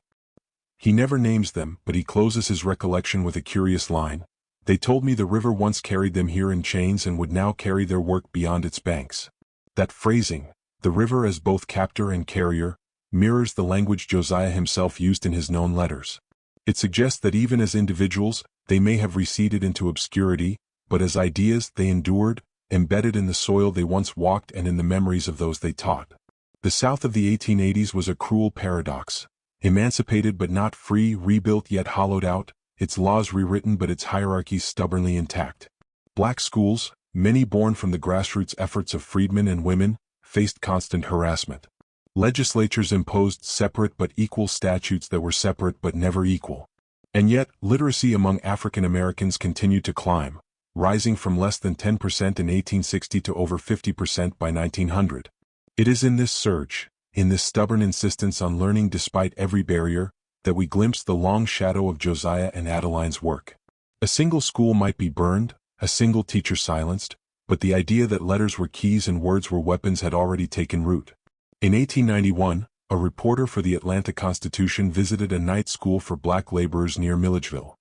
He never names them, but he closes his recollection with a curious line. They told me the river once carried them here in chains and would now carry their work beyond its banks. That phrasing, the river as both captor and carrier, mirrors the language Josiah himself used in his known letters. It suggests that even as individuals, they may have receded into obscurity, but as ideas they endured, embedded in the soil they once walked and in the memories of those they taught. The South of the 1880s was a cruel paradox. Emancipated but not free, rebuilt yet hollowed out, its laws rewritten but its hierarchies stubbornly intact. Black schools, many born from the grassroots efforts of freedmen and women, faced constant harassment. Legislatures imposed separate but equal statutes that were separate but never equal. And yet, literacy among African Americans continued to climb, rising from less than 10% in 1860 to over 50% by 1900. It is in this surge, in this stubborn insistence on learning despite every barrier, that we glimpse the long shadow of Josiah and Adeline's work. A single school might be burned, a single teacher silenced, but the idea that letters were keys and words were weapons had already taken root. In 1891, a reporter for the Atlanta Constitution visited a night school for black laborers near Milledgeville.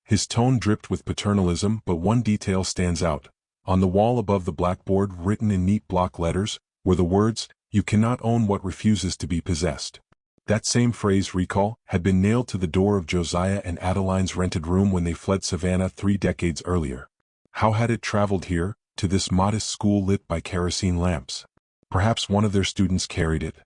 His tone dripped with paternalism, but one detail stands out. On the wall above the blackboard, written in neat block letters, were the words, "You cannot own what refuses to be possessed." That same phrase, recall, had been nailed to the door of Josiah and Adeline's rented room when they fled Savannah 3 decades earlier. How had it traveled here, to this modest school lit by kerosene lamps? Perhaps one of their students carried it.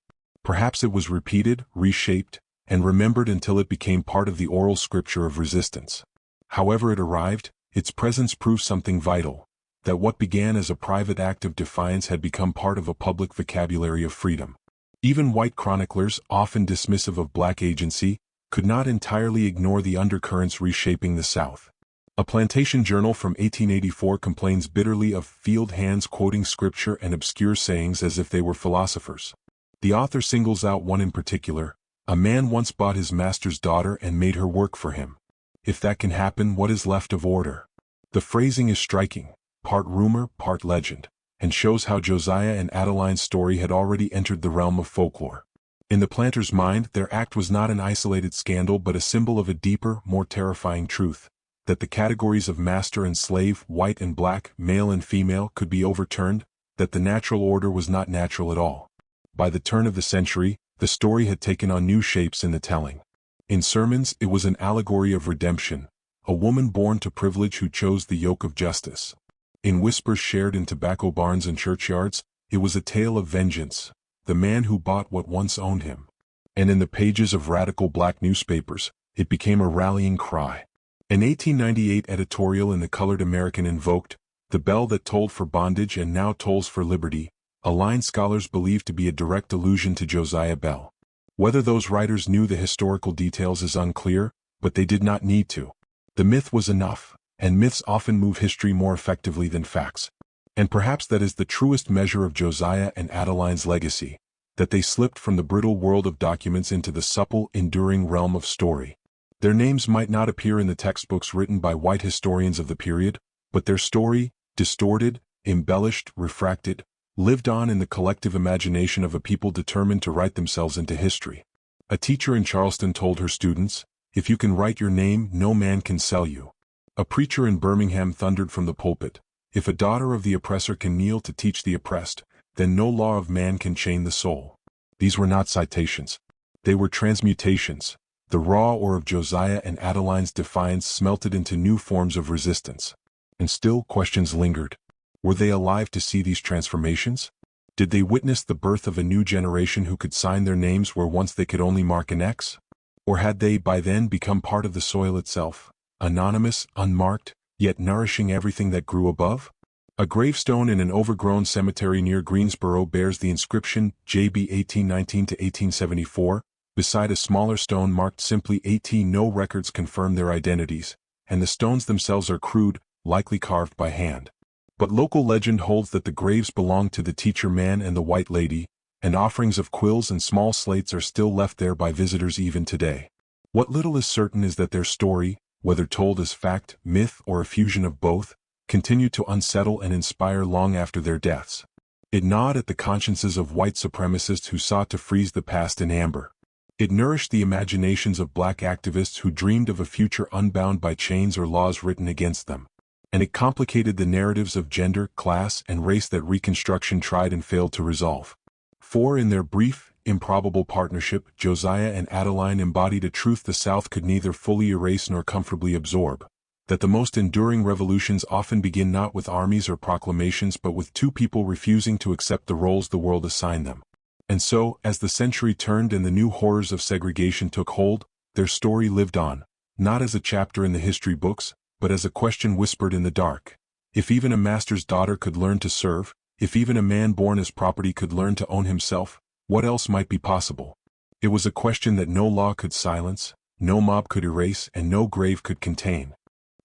Perhaps it was repeated, reshaped, and remembered until it became part of the oral scripture of resistance. However it arrived, its presence proved something vital, that what began as a private act of defiance had become part of a public vocabulary of freedom. Even white chroniclers, often dismissive of black agency, could not entirely ignore the undercurrents reshaping the South. A plantation journal from 1884 complains bitterly of field hands quoting scripture and obscure sayings as if they were philosophers. The author singles out one in particular: "A man once bought his master's daughter and made her work for him. If that can happen, what is left of order?" The phrasing is striking, part rumor, part legend, and shows how Josiah and Adeline's story had already entered the realm of folklore. In the planter's mind, their act was not an isolated scandal but a symbol of a deeper, more terrifying truth, that the categories of master and slave, white and black, male and female, could be overturned, that the natural order was not natural at all. By the turn of the century, the story had taken on new shapes in the telling. In sermons, it was an allegory of redemption, a woman born to privilege who chose the yoke of justice. In whispers shared in tobacco barns and churchyards, it was a tale of vengeance, the man who bought what once owned him. And in the pages of radical black newspapers, it became a rallying cry. An 1898 editorial in the Colored American invoked, "The bell that tolled for bondage and now tolls for liberty," a line scholars believe to be a direct allusion to Josiah Bell. Whether those writers knew the historical details is unclear, but they did not need to. The myth was enough, and myths often move history more effectively than facts. And perhaps that is the truest measure of Josiah and Adeline's legacy, that they slipped from the brittle world of documents into the supple, enduring realm of story. Their names might not appear in the textbooks written by white historians of the period, but their story, distorted, embellished, refracted, lived on in the collective imagination of a people determined to write themselves into history. A teacher in Charleston told her students, "If you can write your name, no man can sell you." A preacher in Birmingham thundered from the pulpit, "If a daughter of the oppressor can kneel to teach the oppressed, then no law of man can chain the soul." These were not citations. They were transmutations. The raw ore of Josiah and Adeline's defiance smelted into new forms of resistance. And still questions lingered. Were they alive to see these transformations? Did they witness the birth of a new generation who could sign their names where once they could only mark an X? Or had they by then become part of the soil itself, anonymous, unmarked, yet nourishing everything that grew above? A gravestone in an overgrown cemetery near Greensboro bears the inscription JB 1819–1874, beside a smaller stone marked simply 18. No records confirm their identities, and the stones themselves are crude, likely carved by hand. But local legend holds that the graves belonged to the teacher man and the white lady, and offerings of quills and small slates are still left there by visitors even today. What little is certain is that their story, whether told as fact, myth, or a fusion of both, continued to unsettle and inspire long after their deaths. It gnawed at the consciences of white supremacists who sought to freeze the past in amber. It nourished the imaginations of black activists who dreamed of a future unbound by chains or laws written against them. And it complicated the narratives of gender, class, and race that Reconstruction tried and failed to resolve. For in their brief, improbable partnership, Josiah and Adeline embodied a truth the South could neither fully erase nor comfortably absorb: that the most enduring revolutions often begin not with armies or proclamations but with two people refusing to accept the roles the world assigned them. And so, as the century turned and the new horrors of segregation took hold, their story lived on, not as a chapter in the history books, but as a question whispered in the dark. If even a master's daughter could learn to serve, if even a man born as property could learn to own himself, what else might be possible? It was a question that no law could silence, no mob could erase, and no grave could contain.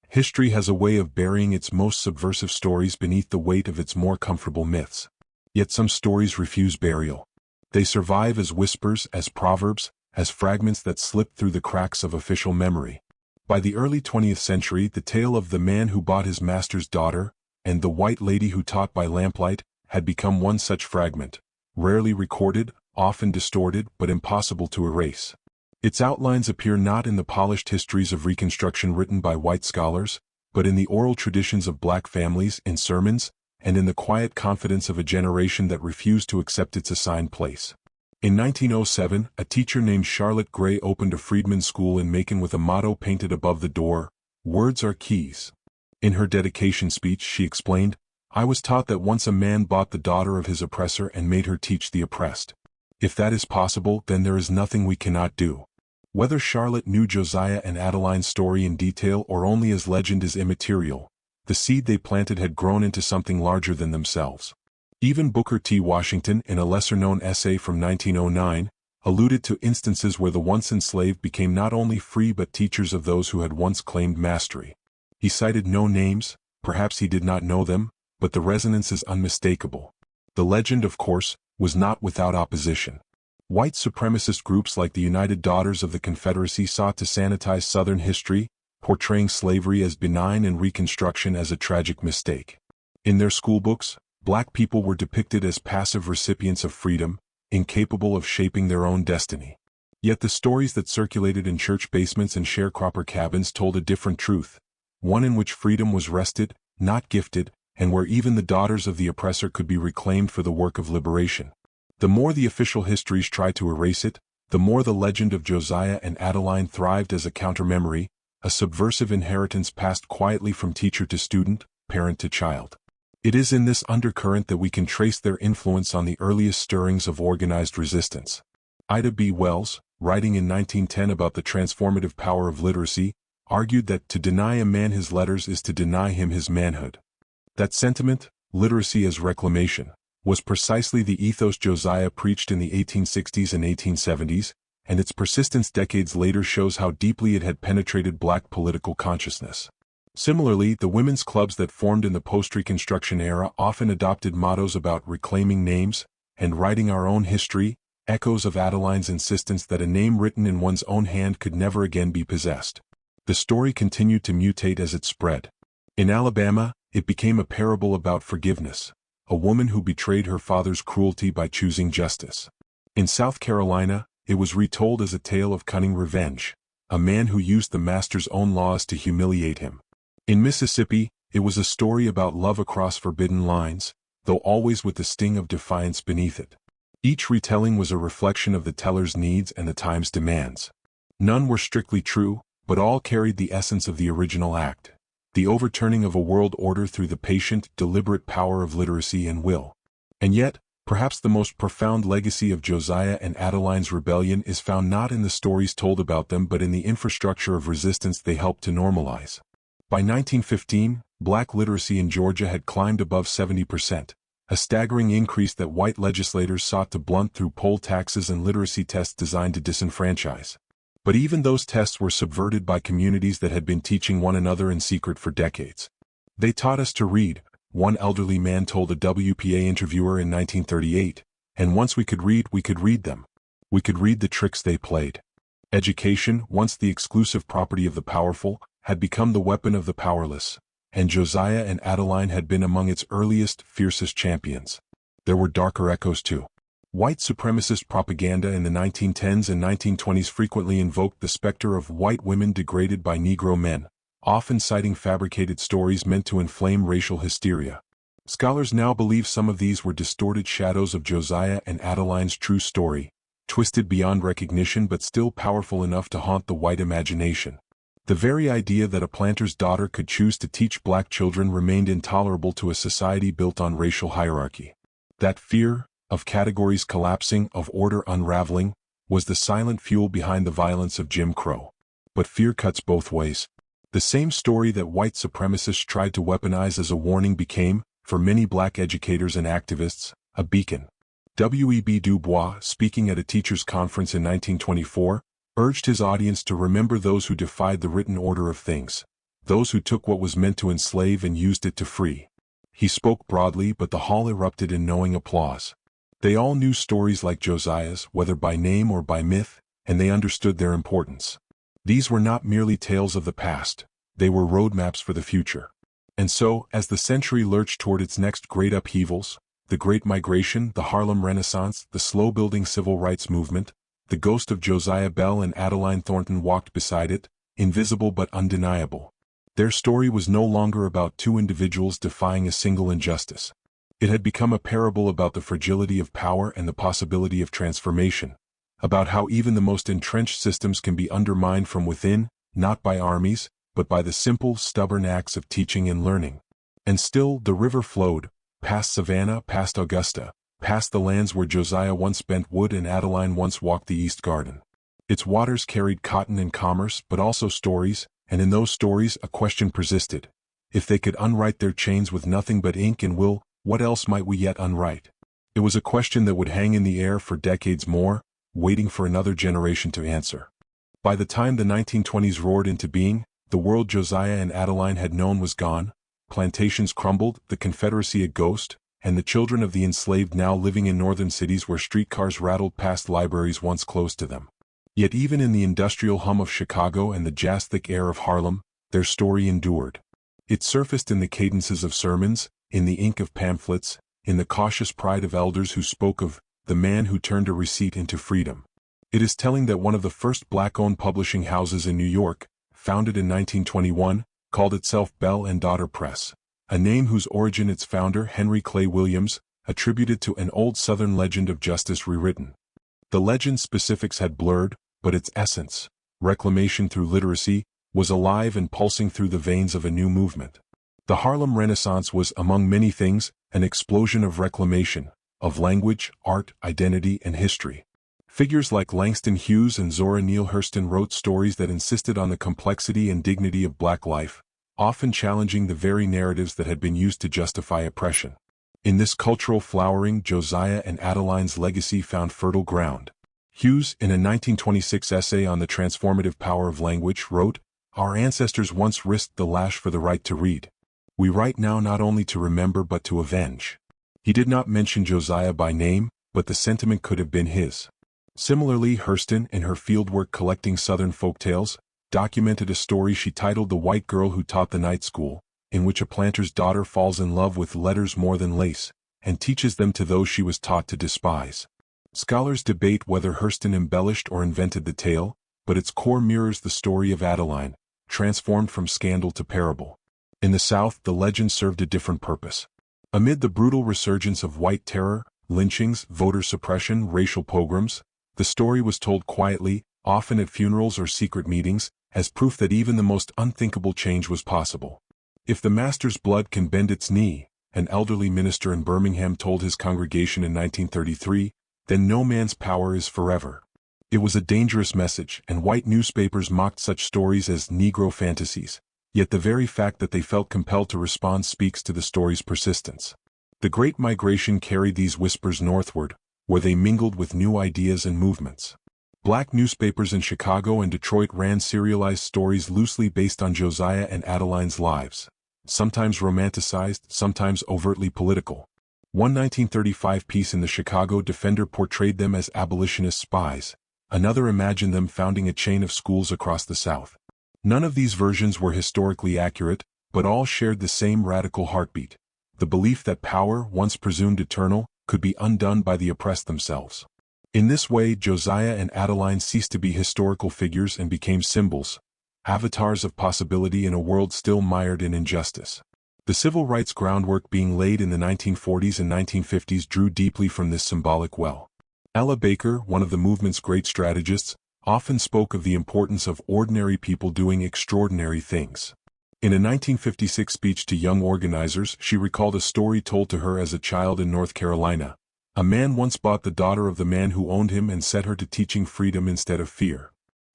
History has a way of burying its most subversive stories beneath the weight of its more comfortable myths. Yet some stories refuse burial. They survive as whispers, as proverbs, as fragments that slip through the cracks of official memory. By the early 20th century, the tale of the man who bought his master's daughter, and the white lady who taught by lamplight, had become one such fragment, rarely recorded, often distorted, but impossible to erase. Its outlines appear not in the polished histories of Reconstruction written by white scholars, but in the oral traditions of black families, in sermons, and in the quiet confidence of a generation that refused to accept its assigned place. In 1907, a teacher named Charlotte Gray opened a freedmen's school in Macon with a motto painted above the door: "Words are keys." In her dedication speech she explained, "I was taught that once a man bought the daughter of his oppressor and made her teach the oppressed. If that is possible, then there is nothing we cannot do." Whether Charlotte knew Josiah and Adeline's story in detail or only as legend is immaterial, the seed they planted had grown into something larger than themselves. Even Booker T. Washington, in a lesser-known essay from 1909, alluded to instances where the once enslaved became not only free but teachers of those who had once claimed mastery. He cited no names, perhaps he did not know them, but the resonance is unmistakable. The legend, of course, was not without opposition. White supremacist groups like the United Daughters of the Confederacy sought to sanitize Southern history, portraying slavery as benign and Reconstruction as a tragic mistake. In their schoolbooks, black people were depicted as passive recipients of freedom, incapable of shaping their own destiny. Yet the stories that circulated in church basements and sharecropper cabins told a different truth, one in which freedom was wrested, not gifted, and where even the daughters of the oppressor could be reclaimed for the work of liberation. The more the official histories tried to erase it, the more the legend of Josiah and Adeline thrived as a counter-memory, a subversive inheritance passed quietly from teacher to student, parent to child. It is in this undercurrent that we can trace their influence on the earliest stirrings of organized resistance. Ida B. Wells, writing in 1910 about the transformative power of literacy, argued that to deny a man his letters is to deny him his manhood. That sentiment, literacy as reclamation, was precisely the ethos Josiah preached in the 1860s and 1870s, and its persistence decades later shows how deeply it had penetrated black political consciousness. Similarly, the women's clubs that formed in the post-Reconstruction era often adopted mottos about reclaiming names and writing our own history, echoes of Adeline's insistence that a name written in one's own hand could never again be possessed. The story continued to mutate as it spread. In Alabama, it became a parable about forgiveness, a woman who betrayed her father's cruelty by choosing justice. In South Carolina, it was retold as a tale of cunning revenge, a man who used the master's own laws to humiliate him. In Mississippi, it was a story about love across forbidden lines, though always with the sting of defiance beneath it. Each retelling was a reflection of the teller's needs and the time's demands. None were strictly true, but all carried the essence of the original act, the overturning of a world order through the patient, deliberate power of literacy and will. And yet, perhaps the most profound legacy of Josiah and Adeline's rebellion is found not in the stories told about them but in the infrastructure of resistance they helped to normalize. By 1915, black literacy in Georgia had climbed above 70%, a staggering increase that white legislators sought to blunt through poll taxes and literacy tests designed to disenfranchise. But even those tests were subverted by communities that had been teaching one another in secret for decades. They taught us to read, one elderly man told a WPA interviewer in 1938, and once we could read them. We could read the tricks they played. Education, once the exclusive property of the powerful, had become the weapon of the powerless, and Josiah and Adeline had been among its earliest, fiercest champions. There were darker echoes too. White supremacist propaganda in the 1910s and 1920s frequently invoked the specter of white women degraded by Negro men, often citing fabricated stories meant to inflame racial hysteria. Scholars now believe some of these were distorted shadows of Josiah and Adeline's true story, twisted beyond recognition but still powerful enough to haunt the white imagination. The very idea that a planter's daughter could choose to teach black children remained intolerable to a society built on racial hierarchy. That fear, of categories collapsing, of order unraveling, was the silent fuel behind the violence of Jim Crow. But fear cuts both ways. The same story that white supremacists tried to weaponize as a warning became, for many black educators and activists, a beacon. W.E.B. Du Bois, speaking at a teachers' conference in 1924, urged his audience to remember those who defied the written order of things, those who took what was meant to enslave and used it to free. He spoke broadly, but the hall erupted in knowing applause. They all knew stories like Josiah's, whether by name or by myth, and they understood their importance. These were not merely tales of the past, they were roadmaps for the future. And so, as the century lurched toward its next great upheavals, the Great Migration, the Harlem Renaissance, the slow-building civil rights movement, the ghost of Josiah Bell and Adeline Thornton walked beside it, invisible but undeniable. Their story was no longer about two individuals defying a single injustice. It had become a parable about the fragility of power and the possibility of transformation, about how even the most entrenched systems can be undermined from within, not by armies, but by the simple, stubborn acts of teaching and learning. And still the river flowed, past Savannah, past Augusta, past the lands where Josiah once bent wood and Adeline once walked the East Garden. Its waters carried cotton and commerce, but also stories, and in those stories a question persisted. If they could unwrite their chains with nothing but ink and will, what else might we yet unwrite? It was a question that would hang in the air for decades more, waiting for another generation to answer. By the time the 1920s roared into being, the world Josiah and Adeline had known was gone, plantations crumbled, the Confederacy a ghost, and the children of the enslaved now living in northern cities where streetcars rattled past libraries once closed to them. Yet even in the industrial hum of Chicago and the jazz-thick air of Harlem, their story endured. It surfaced in the cadences of sermons, in the ink of pamphlets, in the cautious pride of elders who spoke of the man who turned a receipt into freedom. It is telling that one of the first black-owned publishing houses in New York, founded in 1921, called itself Bell and Daughter Press, a name whose origin its founder, Henry Clay Williams, attributed to an old Southern legend of justice rewritten. The legend's specifics had blurred, but its essence, reclamation through literacy, was alive and pulsing through the veins of a new movement. The Harlem Renaissance was, among many things, an explosion of reclamation, of language, art, identity, and history. Figures like Langston Hughes and Zora Neale Hurston wrote stories that insisted on the complexity and dignity of black life, often challenging the very narratives that had been used to justify oppression. In this cultural flowering, Josiah and Adeline's legacy found fertile ground. Hughes, in a 1926 essay on the transformative power of language, wrote, "Our ancestors once risked the lash for the right to read. We write now not only to remember but to avenge." He did not mention Josiah by name, but the sentiment could have been his. Similarly, Hurston, in her fieldwork collecting Southern folktales, documented a story she titled The White Girl Who Taught the Night School, in which a planter's daughter falls in love with letters more than lace, and teaches them to those she was taught to despise. Scholars debate whether Hurston embellished or invented the tale, but its core mirrors the story of Adeline, transformed from scandal to parable. In the South, the legend served a different purpose. Amid the brutal resurgence of white terror, lynchings, voter suppression, racial pogroms, the story was told quietly, often at funerals or secret meetings, as proof that even the most unthinkable change was possible. "If the Master's blood can bend its knee," an elderly minister in Birmingham told his congregation in 1933, "then no man's power is forever." It was a dangerous message, and white newspapers mocked such stories as Negro fantasies, yet the very fact that they felt compelled to respond speaks to the story's persistence. The Great Migration carried these whispers northward, where they mingled with new ideas and movements. Black newspapers in Chicago and Detroit ran serialized stories loosely based on Josiah and Adeline's lives, sometimes romanticized, sometimes overtly political. One 1935 piece in the Chicago Defender portrayed them as abolitionist spies, another imagined them founding a chain of schools across the South. None of these versions were historically accurate, but all shared the same radical heartbeat: the belief that power, once presumed eternal, could be undone by the oppressed themselves. In this way, Josiah and Adeline ceased to be historical figures and became symbols, avatars of possibility in a world still mired in injustice. The civil rights groundwork being laid in the 1940s and 1950s drew deeply from this symbolic well. Ella Baker, one of the movement's great strategists, often spoke of the importance of ordinary people doing extraordinary things. In a 1956 speech to young organizers, she recalled a story told to her as a child in North Carolina. A man once bought the daughter of the man who owned him and set her to teaching freedom instead of fear.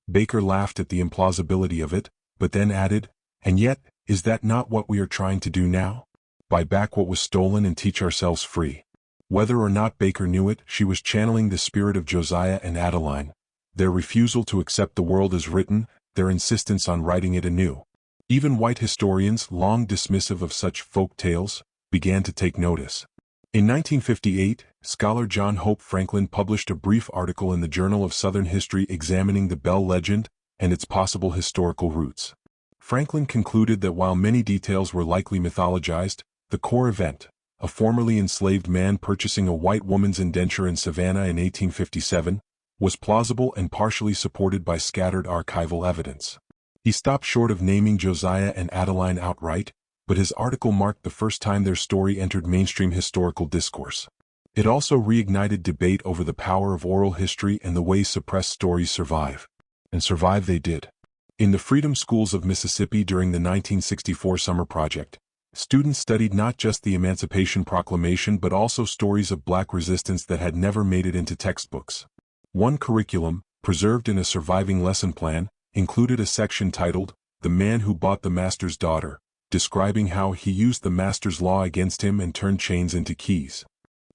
Baker laughed at the implausibility of it, but then added, "And yet, is that not what we are trying to do now? Buy back what was stolen and teach ourselves free." Whether or not Baker knew it, she was channeling the spirit of Josiah and Adeline, their refusal to accept the world as written, their insistence on writing it anew. Even white historians, long dismissive of such folk tales, began to take notice. In 1958, scholar John Hope Franklin published a brief article in the Journal of Southern History examining the Bell legend and its possible historical roots. Franklin concluded that while many details were likely mythologized, the core event, a formerly enslaved man purchasing a white woman's indenture in Savannah in 1857, was plausible and partially supported by scattered archival evidence. He stopped short of naming Josiah and Adeline outright, but his article marked the first time their story entered mainstream historical discourse. It also reignited debate over the power of oral history and the ways suppressed stories survive. And survive they did. In the Freedom Schools of Mississippi during the 1964 Summer Project, students studied not just the Emancipation Proclamation but also stories of black resistance that had never made it into textbooks. One curriculum, preserved in a surviving lesson plan, included a section titled, "The Man Who Bought the Master's Daughter," describing how he used the master's law against him and turned chains into keys.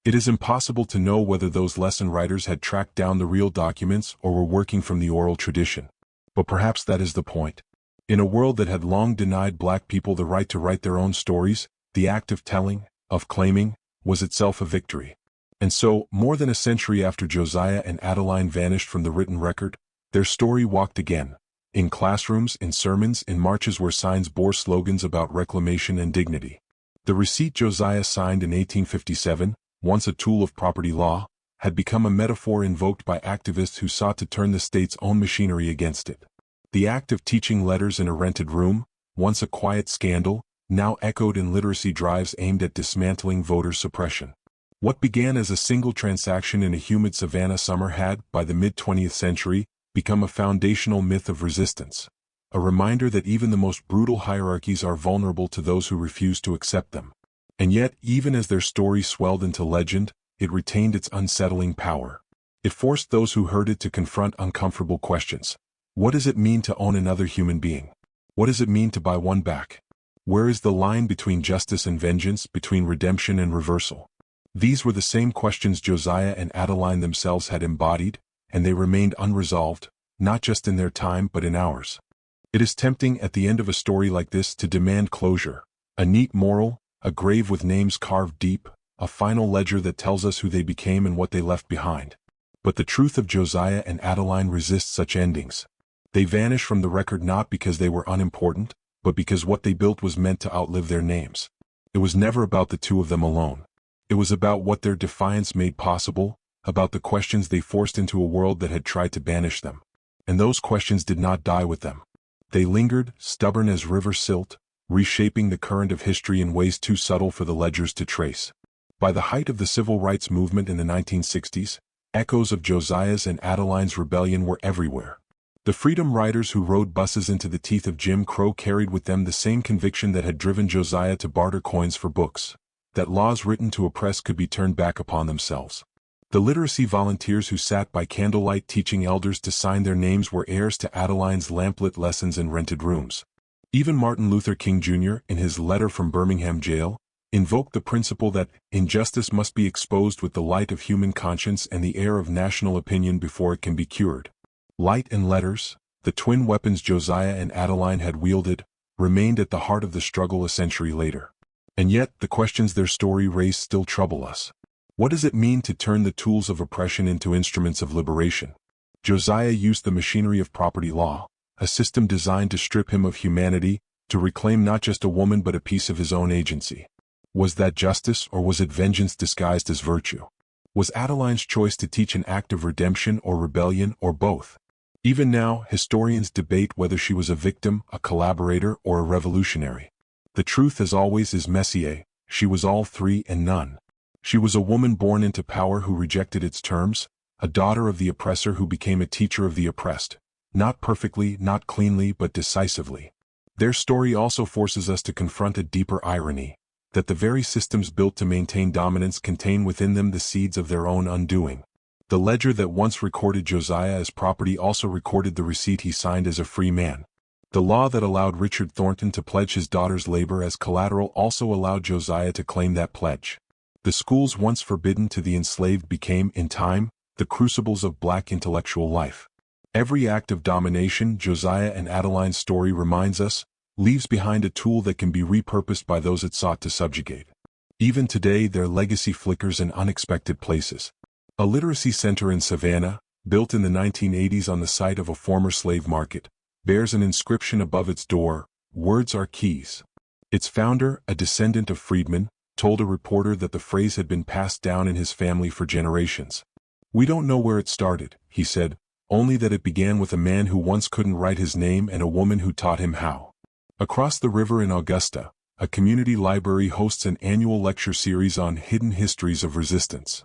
It is impossible to know whether those lesson writers had tracked down the real documents or were working from the oral tradition. But perhaps that is the point. In a world that had long denied black people the right to write their own stories, the act of telling, of claiming, was itself a victory. And so, more than a century after Josiah and Adeline vanished from the written record, their story walked again. In classrooms, in sermons, in marches where signs bore slogans about reclamation and dignity. The receipt Josiah signed in 1857, once a tool of property law, had become a metaphor invoked by activists who sought to turn the state's own machinery against it. The act of teaching letters in a rented room, once a quiet scandal, now echoed in literacy drives aimed at dismantling voter suppression. What began as a single transaction in a humid Savannah summer had, by the mid-20th century, become a foundational myth of resistance. a reminder that even the most brutal hierarchies are vulnerable to those who refuse to accept them. And yet, even as their story swelled into legend, it retained its unsettling power. It forced those who heard it to confront uncomfortable questions. What does it mean to own another human being? What does it mean to buy one back? Where is the line between justice and vengeance, between redemption and reversal? These were the same questions Josiah and Adeline themselves had embodied, and they remained unresolved, not just in their time but in ours. It is tempting at the end of a story like this to demand closure, a neat moral, a grave with names carved deep, a final ledger that tells us who they became and what they left behind. But the truth of Josiah and Adeline resists such endings. They vanish from the record not because they were unimportant, but because what they built was meant to outlive their names. It was never about the two of them alone. It was about what their defiance made possible, about the questions they forced into a world that had tried to banish them. And those questions did not die with them. They lingered, stubborn as river silt, reshaping the current of history in ways too subtle for the ledgers to trace. By the height of the civil rights movement in the 1960s, echoes of Josiah's and Adeline's rebellion were everywhere. The freedom riders who rode buses into the teeth of Jim Crow carried with them the same conviction that had driven Josiah to barter coins for books, that laws written to oppress could be turned back upon themselves. The literacy volunteers who sat by candlelight teaching elders to sign their names were heirs to Adeline's lamplit lessons in rented rooms. Even Martin Luther King Jr., in his letter from Birmingham jail, invoked the principle that injustice must be exposed with the light of human conscience and the air of national opinion before it can be cured. Light and letters, the twin weapons Josiah and Adeline had wielded, remained at the heart of the struggle a century later. And yet, the questions their story raised still trouble us. What does it mean to turn the tools of oppression into instruments of liberation? Josiah used the machinery of property law, a system designed to strip him of humanity, to reclaim not just a woman but a piece of his own agency. Was that justice, or was it vengeance disguised as virtue? Was Adeline's choice to teach an act of redemption or rebellion, or both? Even now, historians debate whether she was a victim, a collaborator, or a revolutionary. The truth, as always, is messier. She was all three and none. She was a woman born into power who rejected its terms, a daughter of the oppressor who became a teacher of the oppressed. Not perfectly, not cleanly, but decisively. Their story also forces us to confront a deeper irony, that the very systems built to maintain dominance contain within them the seeds of their own undoing. The ledger that once recorded Josiah as property also recorded the receipt he signed as a free man. The law that allowed Richard Thornton to pledge his daughter's labor as collateral also allowed Josiah to claim that pledge. The schools once forbidden to the enslaved became, in time, the crucibles of black intellectual life. Every act of domination, Josiah and Adeline's story reminds us, leaves behind a tool that can be repurposed by those it sought to subjugate. Even today, their legacy flickers in unexpected places. A literacy center in Savannah, built in the 1980s on the site of a former slave market, bears an inscription above its door, "Words are keys." Its founder, a descendant of freedmen, told a reporter that the phrase had been passed down in his family for generations. "We don't know where it started," he said, "only that it began with a man who once couldn't write his name and a woman who taught him how." Across the river in Augusta, a community library hosts an annual lecture series on hidden histories of resistance.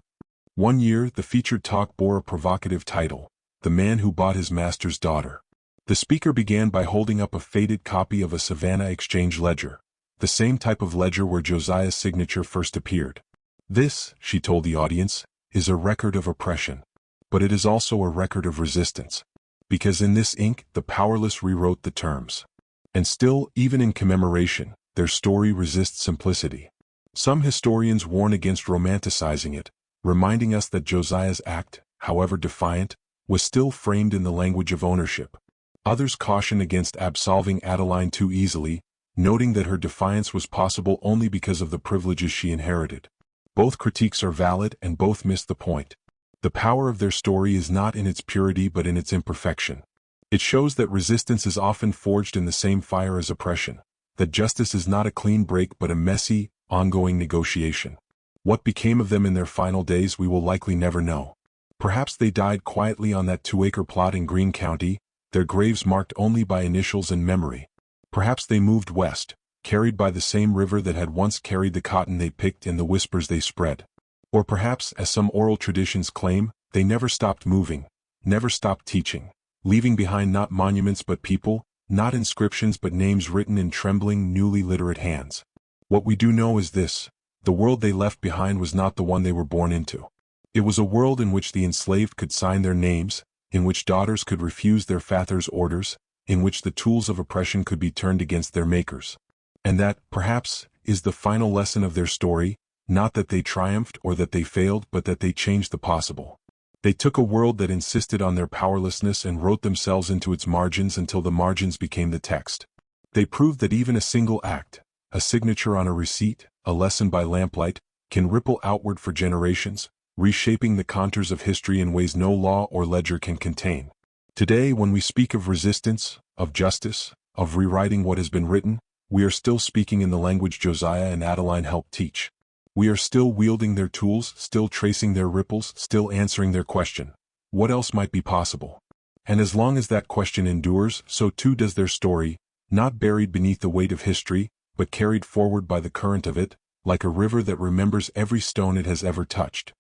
One year, the featured talk bore a provocative title, "The Man Who Bought His Master's Daughter." The speaker began by holding up a faded copy of a Savannah Exchange ledger, the same type of ledger where Josiah's signature first appeared. "This," she told the audience, "is a record of oppression. But it is also a record of resistance. Because in this ink, the powerless rewrote the terms." And still, even in commemoration, their story resists simplicity. Some historians warn against romanticizing it, reminding us that Josiah's act, however defiant, was still framed in the language of ownership. Others caution against absolving Adeline too easily, noting that her defiance was possible only because of the privileges she inherited. Both critiques are valid and both miss the point. The power of their story is not in its purity but in its imperfection. It shows that resistance is often forged in the same fire as oppression, that justice is not a clean break but a messy, ongoing negotiation. What became of them in their final days we will likely never know. Perhaps they died quietly on that 2-acre plot in Greene County, their graves marked only by initials and memory. Perhaps they moved west, carried by the same river that had once carried the cotton they picked and the whispers they spread. Or perhaps, as some oral traditions claim, they never stopped moving, never stopped teaching, leaving behind not monuments but people, not inscriptions but names written in trembling, newly literate hands. What we do know is this: the world they left behind was not the one they were born into. It was a world in which the enslaved could sign their names, in which daughters could refuse their fathers' orders, in which the tools of oppression could be turned against their makers. And that, perhaps, is the final lesson of their story, not that they triumphed or that they failed, but that they changed the possible. They took a world that insisted on their powerlessness and wrote themselves into its margins until the margins became the text. They proved that even a single act, a signature on a receipt, a lesson by lamplight, can ripple outward for generations, reshaping the contours of history in ways no law or ledger can contain. Today, when we speak of resistance, of justice, of rewriting what has been written, we are still speaking in the language Josiah and Adeline helped teach. We are still wielding their tools, still tracing their ripples, still answering their question: what else might be possible? And as long as that question endures, so too does their story, not buried beneath the weight of history, but carried forward by the current of it, like a river that remembers every stone it has ever touched.